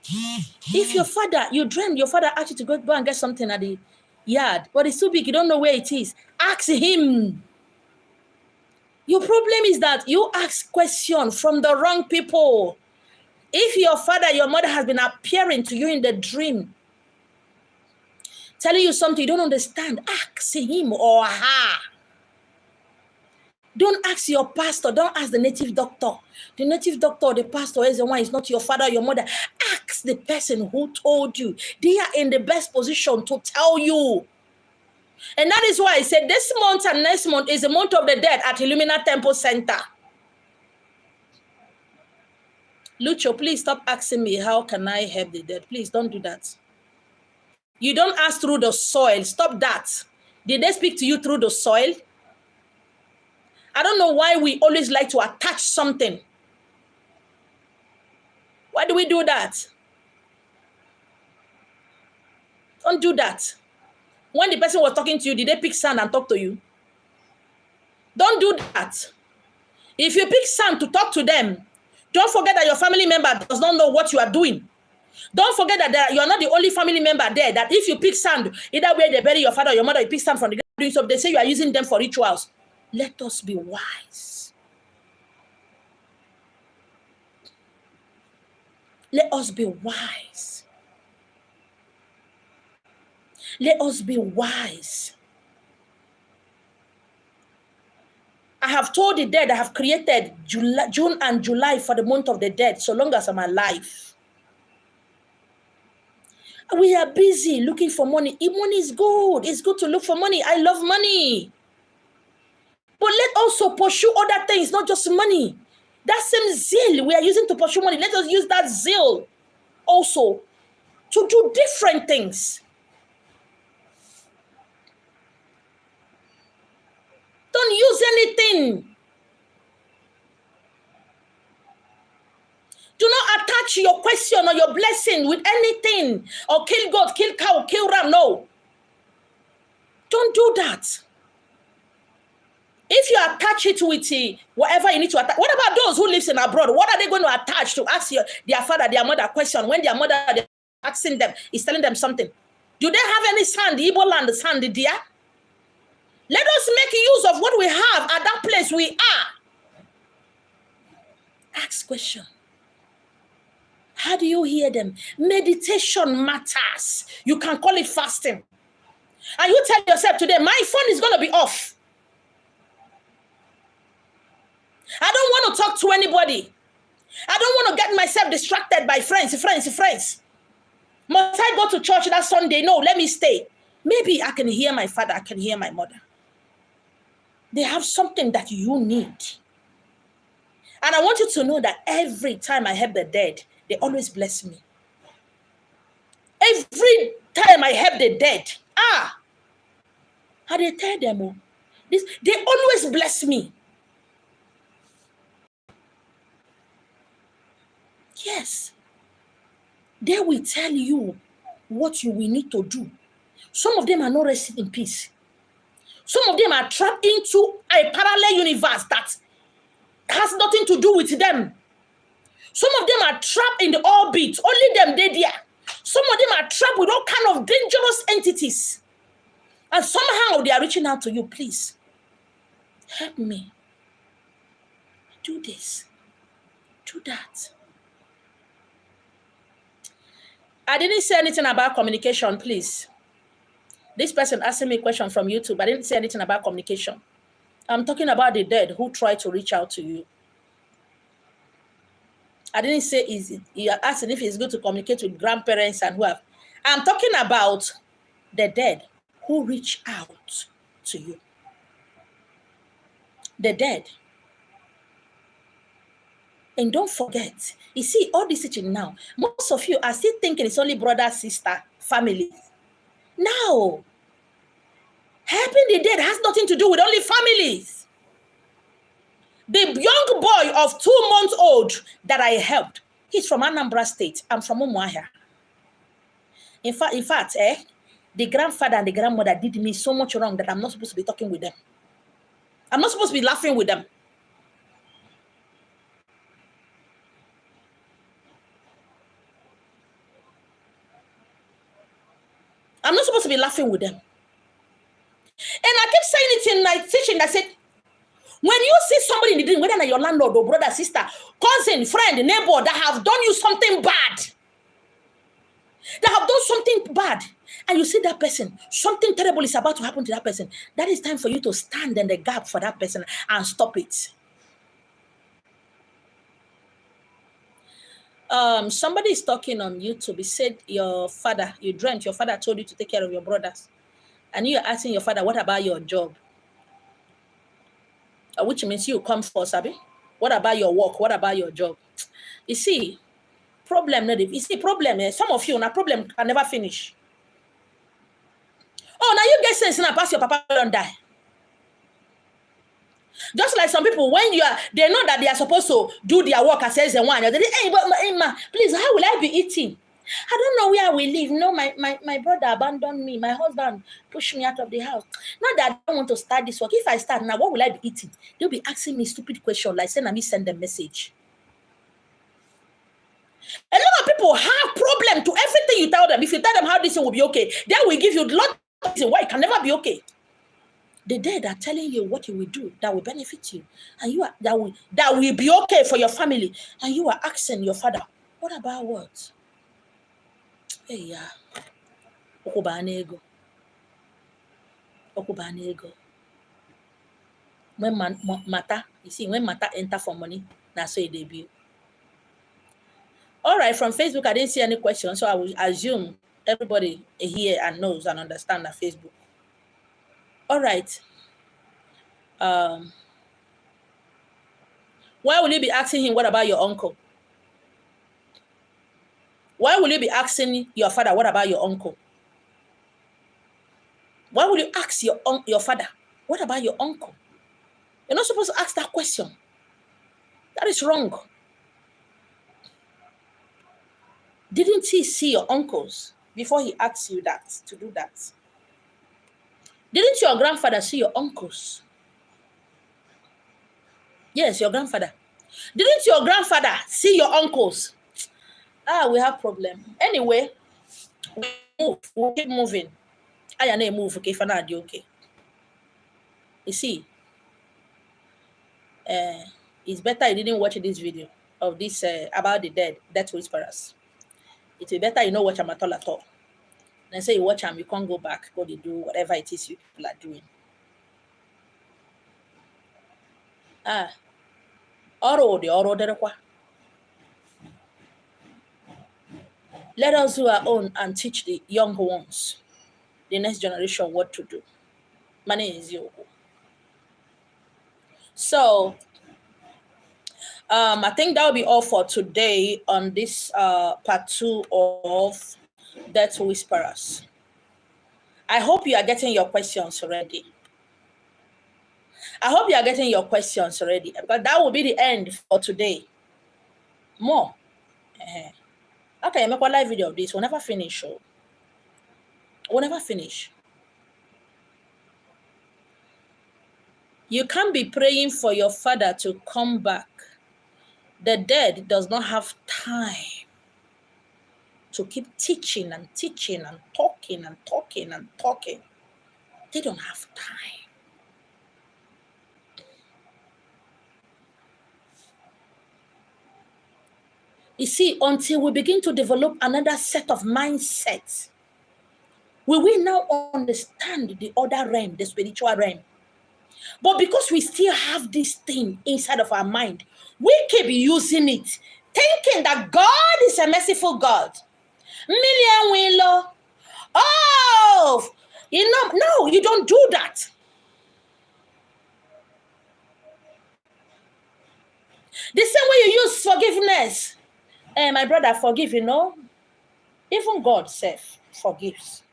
If your father, you dreamed your father asked you to go and get something at the yard, but it's too big, you don't know where it is, ask him. Your problem is that you ask questions from the wrong people. If your father, your mother has been appearing to you in the dream, telling you something you don't understand, ask him or her. Don't ask your pastor. Don't ask the native doctor. The native doctor or the pastor is the one. It's not your father or your mother. Ask the person who told you. They are in the best position to tell you. And that is why I said this month and next month is the month of the dead at Illumina Temple Center. Lucho, please stop asking me, how can I help the dead? Please don't do that. You don't ask through the soil. Stop that. Did they speak to you through the soil? I don't know why we always like to attach something. Why do we do that? Don't do that. When the person was talking to you, did they pick sand and talk to you? Don't do that. If you pick sand to talk to them, don't forget that your family member does not know what you are doing. Don't forget that you are not the only family member there, that if you pick sand, either way they bury your father or your mother, you pick sand from the ground doing stuff, they say you are using them for rituals. Let us be wise. Let us be wise. Let us be wise. I have told the dead I have created June and July for the month of the dead, so long as I'm alive. We are busy looking for money. Money is good. It's good to look for money. I love money. But let also pursue other things, not just money. That same zeal we are using to pursue money, let us use that zeal also to do different things. Don't use anything. Do not attach your question or your blessing with anything. Or kill goat, kill cow, kill ram. No. Don't do that. If you attach it with whatever you need to attach, what about those who live in abroad? What are they going to attach to ask their father, their mother question when their mother is asking them, is telling them something? Do they have any sand, Igbo land, sand there? Let us make use of what we have at that place we are. Ask question. How do you hear them? Meditation matters. You can call it fasting. And you tell yourself today, my phone is going to be off. I don't want to talk to anybody. I don't want to get myself distracted by friends. Must I go to church that Sunday? No, let me stay. Maybe I can hear my father. I can hear my mother. They have something that you need. And I want you to know that every time I help the dead, they always bless me. Every time I help the dead, how they tell them, they always bless me. Yes. They will tell you what you will need to do. Some of them are not resting in peace. Some of them are trapped into a parallel universe that has nothing to do with them. Some of them are trapped in the orbit. Only them they there. Some of them are trapped with all kind of dangerous entities. And somehow they are reaching out to you. Please, help me. Do this. Do that. I didn't say anything about communication, please. This person asking me a question from YouTube. I didn't say anything about communication. I'm talking about the dead who try to reach out to you. I didn't say you're asking if it's good to communicate with grandparents and who have. I'm talking about the dead who reach out to you. The dead. And don't forget, you see, all this teaching now, most of you are still thinking it's only brother, sister, family. No. Helping the dead has nothing to do with only families. The young boy of 2 months old that I helped, he's from Anambra State. I'm from Umuahia. In fact, the grandfather and the grandmother did me so much wrong that I'm not supposed to be talking with them. I'm not supposed to be laughing with them. I'm not supposed to be laughing with them. And I keep saying it in my teaching. I said, when you see somebody in the dream, whether you're your landlord or brother, sister, cousin, friend, neighbor, that have done you something bad, and you see that person, something terrible is about to happen to that person, that is time for you to stand in the gap for that person and stop it. Somebody is talking on YouTube. He said you dreamt your father told you to take care of your brothers, and you're asking your father, what about your job? Which means you come first, Abby. What about your work? What about your job? You see, problem. Some of you, problem can never finish. Oh, now you get sense now, pass your papa don't die. Just like some people, when they know that they are supposed to do their work as a one, they say, hey, ma, please, how will I be eating? I don't know where we live. No, my brother abandoned me. My husband pushed me out of the house. Not that I don't want to start this work. If I start now, what will I be eating? They'll be asking me stupid questions like, send them message. A lot of people have problem to everything you tell them. If you tell them how this will be okay, they will give you a lot of reasons why it can never be okay. The dead are telling you what you will do that will benefit you, and you are that will be okay for your family, and you are asking your father, what about what? Hey, yeah. Okubanego. When matter, you see, when matter enter for money, that's why they debut. All right, from Facebook, I didn't see any questions, so I will assume everybody here and knows and understand that Facebook. All right. Why will you be asking him, what about your uncle? Why will you be asking your father, what about your uncle? Why will you ask your father, what about your uncle? You're not supposed to ask that question. That is wrong. Didn't he see your uncles before he asked you to do that? Didn't your grandfather see your uncles? Yes, your grandfather. Didn't your grandfather see your uncles? We have problem. Anyway, we'll keep moving. I move, okay, for now, okay. You see, it's better you didn't watch this video of this about the death whisperers. It's better you know watch them at all. And say you watch them, you can't go back, go to do whatever it is you people are doing. Let us do our own and teach the young ones, the next generation, what to do. My name is Yoko. So, I think that will be all for today on this part 2 of Death Whisperers. I hope you are getting your questions already. But that will be the end for today. More. Okay, make a live video of this. We'll never finish. You can't be praying for your father to come back. The dead does not have time to keep teaching and talking. They don't have time. You see, until we begin to develop another set of mindsets, we will now understand the other realm, the spiritual realm. But because we still have this thing inside of our mind, we keep using it, thinking that God is a merciful God. Million willow. Oh, no, you don't do that. The same way you use forgiveness. My brother, forgive, Even God self forgives.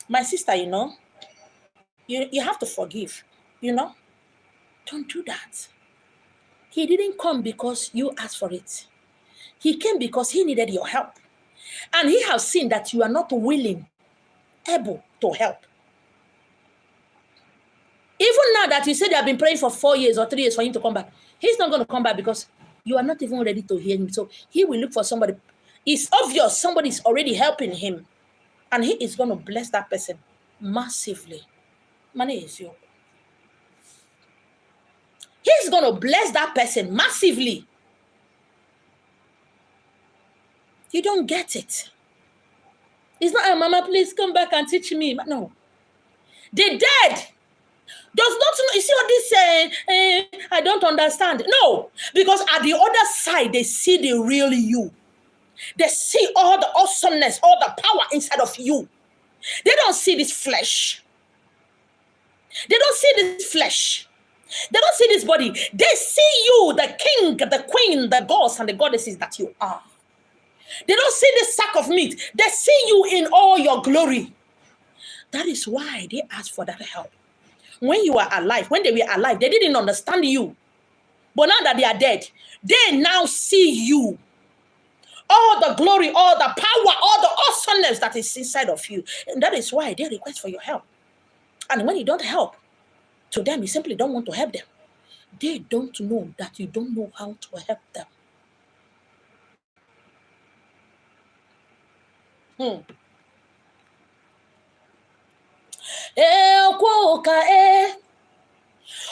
My sister, you have to forgive, Don't do that. He didn't come because you asked for it. He came because he needed your help. And he has seen that you are not willing, able to help. Even now that you said you have been praying for 4 years or 3 years for him to come back, he's not going to come back because you are not even ready to hear him. So he will look for somebody. It's obvious somebody is already helping him. And he is going to bless that person massively. Money is you. He's going to bless that person massively. You don't get it. It's not, Mama, please come back and teach me. No. The dead does not know. You see all this, I don't understand. No. Because at the other side, they see the real you. They see all the awesomeness, all the power inside of you. They don't see this flesh. They don't see this flesh. They don't see this body. They see you, the king, the queen, the gods and the goddesses that you are. They don't see this sack of meat. They see you in all your glory. That is why they ask for that help. When you are alive, when they were alive, they didn't understand you. But now that they are dead, they now see you. All the glory, all the power, all the awesomeness that is inside of you. And that is why they request for your help. And when you don't help, to them, you simply don't want to help them. They don't know that you don't know how to help them.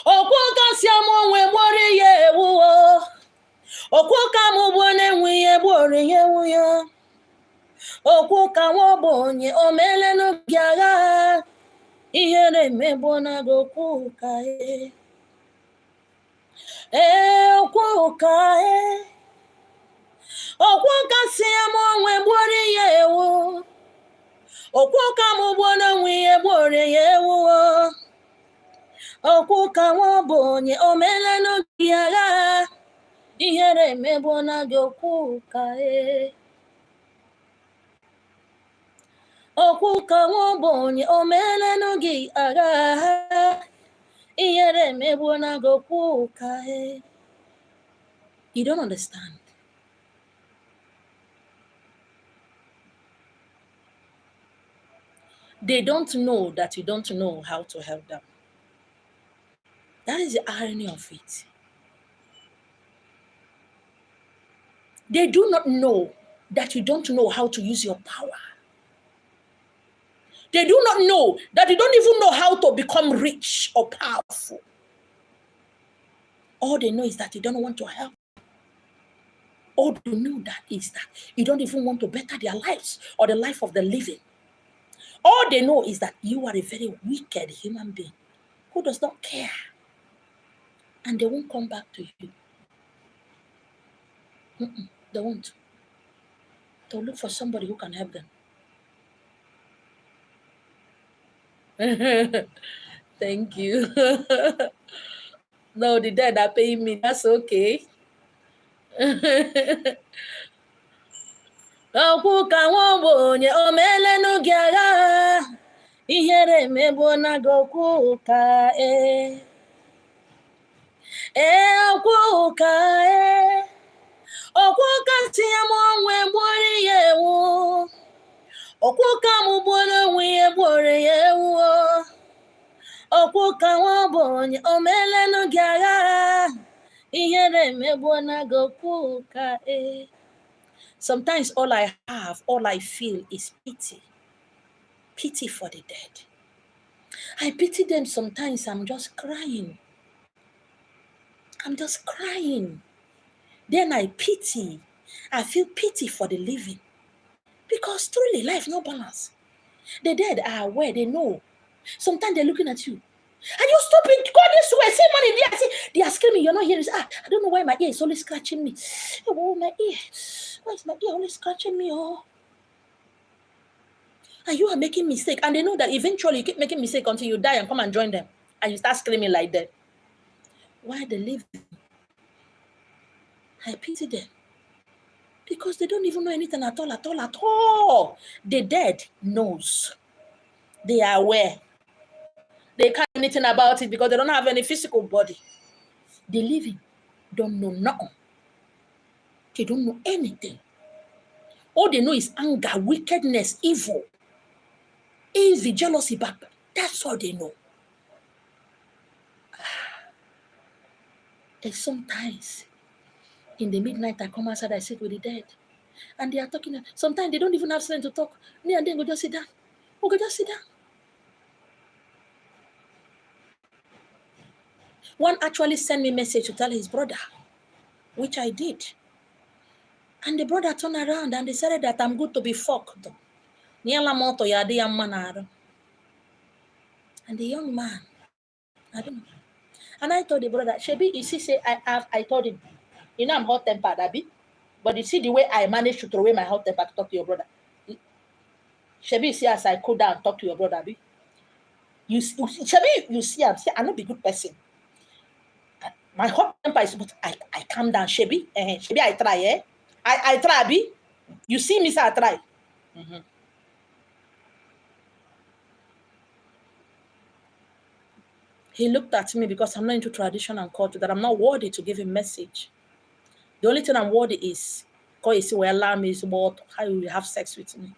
Okwoka siamo we mori ye wo. Okwoka mu bone nwe bori ye wo yo. Okwoka wo bonye omele no giaga. Ihere me bona go kwoka okwoka Okwoka siamo we bori ye wo. Okwoka mu bone nwe bori ye wo. Okwoka wo bonye omele no giaga. Ihere me bona go kwoka Okwoka wo bonye omele no giaga. Ihere me bona go kwoka You don't understand. They don't know that you don't know how to help them. That is the irony of it. They do not know that you don't know how to use your power. They do not know that you don't even know how to become rich or powerful. All they know is that you don't want to help. All they know that is that you don't even want to better their lives or the life of the living. All they know is that you are a very wicked human being who does not care. And they won't come back to you. They won't. They'll look for somebody who can help them. Thank you. No, the dead are paying me. That's okay. Okwoka wo bonye omele no giaga. Ihere me bona go kwoka Okwoka Okwoka siamo we bori ye wo. Okwoka mu bona we bori ye wo. Okwoka wo bonye omele no giaga. Ihere me bona go kwoka Sometimes all I have, all I feel is pity. Pity for the dead. I pity them sometimes. I'm just crying. I'm just crying. Then I feel pity for the living. Because truly, life no balance. The dead are aware, they know. Sometimes they're looking at you. Are you stupid? Go this way. See money there. See, they are screaming. You're not hearing this. I don't know why my ear is always scratching me. Oh, my ear. Why is my ear always scratching me? Oh. And you are making mistake. And they know that eventually you keep making mistake until you die and come and join them. And you start screaming like that. Why the living? I pity them. Because they don't even know anything at all, at all, at all. The dead knows. They are aware. They can't do anything about it because they don't have any physical body. The living don't know nothing. They don't know anything. All they know is anger, wickedness, evil, envy, jealousy, but that's all they know. And sometimes in the midnight, I come outside, I sit with the dead. And they are talking. Sometimes they don't even have strength to talk. Me and them go just sit down. We go just sit down. One actually sent me a message to tell his brother, which I did. And the brother turned around and decided that I'm good to be fucked. And the young man, I don't know. And I told the brother, Shebi, you see, say I told him, you know I'm hot tempered, Abby. But you see the way I managed to throw away my hot temper to talk to your brother. Shebi, you see as I cool down and talk to your brother, Abby. Shebi, you see, I'm not a good person. My hot temper is, but I calm down, Shebi. Shebi, I try, eh? I try, Abby. You see me, say I try. Mm-hmm. He looked at me because I'm not into tradition and culture, that I'm not worthy to give him message. The only thing I'm worthy is, because you see, well, allow me is about how you will have sex with me.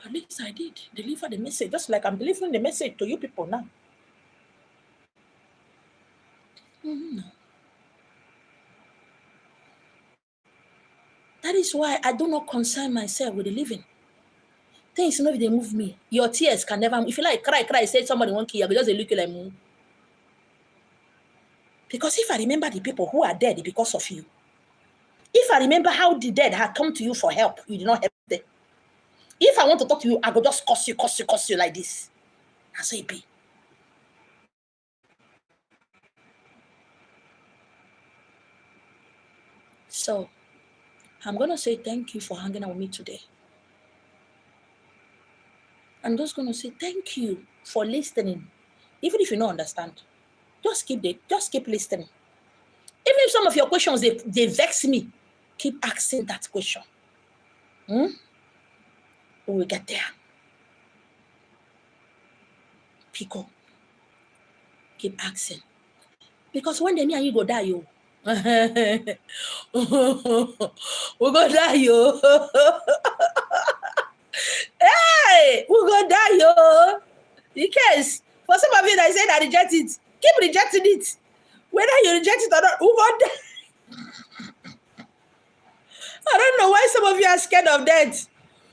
At least I did deliver the message, just like I'm delivering the message to you people now. Mm-hmm. That is why I do not concern myself with the living. Things, you know, if they move me, your tears can never move. If you like cry, say somebody won't kill you, but just look like move. Because if I remember the people who are dead because of you, if I remember how the dead had come to you for help, you did not help them. If I want to talk to you, I go just curse you like this. That's how it be. So, I'm going to say thank you for hanging out with me today. I'm just going to say thank you for listening. Even if you don't understand, just keep listening. Even if some of your questions, they vex me, keep asking that question. We will get there. Pico. Keep asking. Because one day me and you go die, yo. We go die, yo. Hey, we go die, yo. Because for some of you that say that reject it, keep rejecting it. Whether you reject it or not, we go die. I don't know why some of you are scared of death.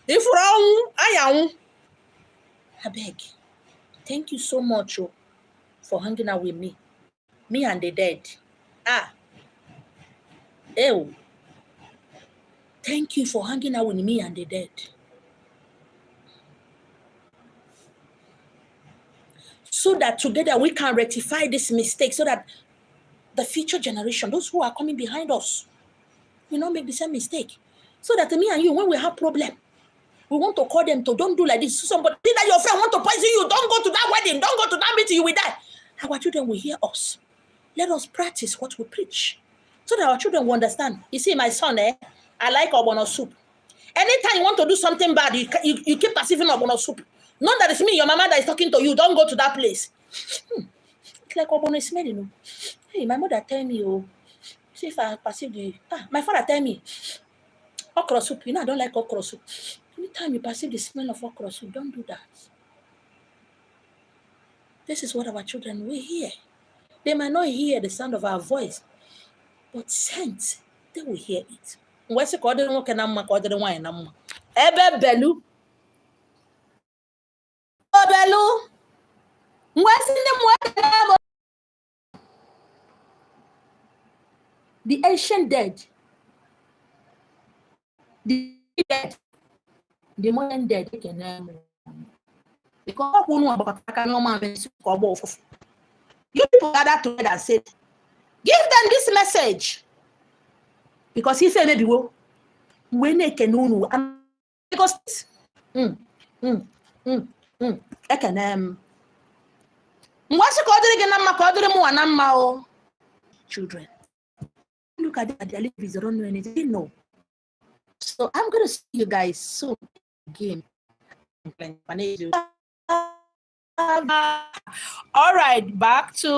If wrong, I am. I beg. Thank you so much for hanging out with me. Me and the dead. Ew. Thank you for hanging out with me and the dead. So that together we can rectify this mistake, so that the future generation, those who are coming behind us, will not make the same mistake. So that me and you, when we have problem, we want to call them to don't do like this. Somebody that your friend want to poison you, don't go to that wedding, don't go to that meeting, you will die. Our children will hear us. Let us practice what we preach, so that our children will understand. You see, my son, I like ogbono soup. Anytime you want to do something bad, you keep perceiving ogbono soup. Not that it's me, your mama that is talking to you. Don't go to that place. It's like ogbono is smelling. You know? Hey, my mother tell me, see if I perceive the. My father tell me, okra soup. You know I don't like okra soup. Anytime you perceive the smell of okra soup, don't do that. This is what our children will hear. They might not hear the sound of our voice, but scent, they will hear it. What's it called? Ebe belu. Belu. The ancient dead. The dead. The modern dead. Because you people gather together and said, give them this message. Because he said maybe when they can know because I can Children. Look at their lives, they don't know anything. They know. So I'm gonna see you guys soon again. All right, back to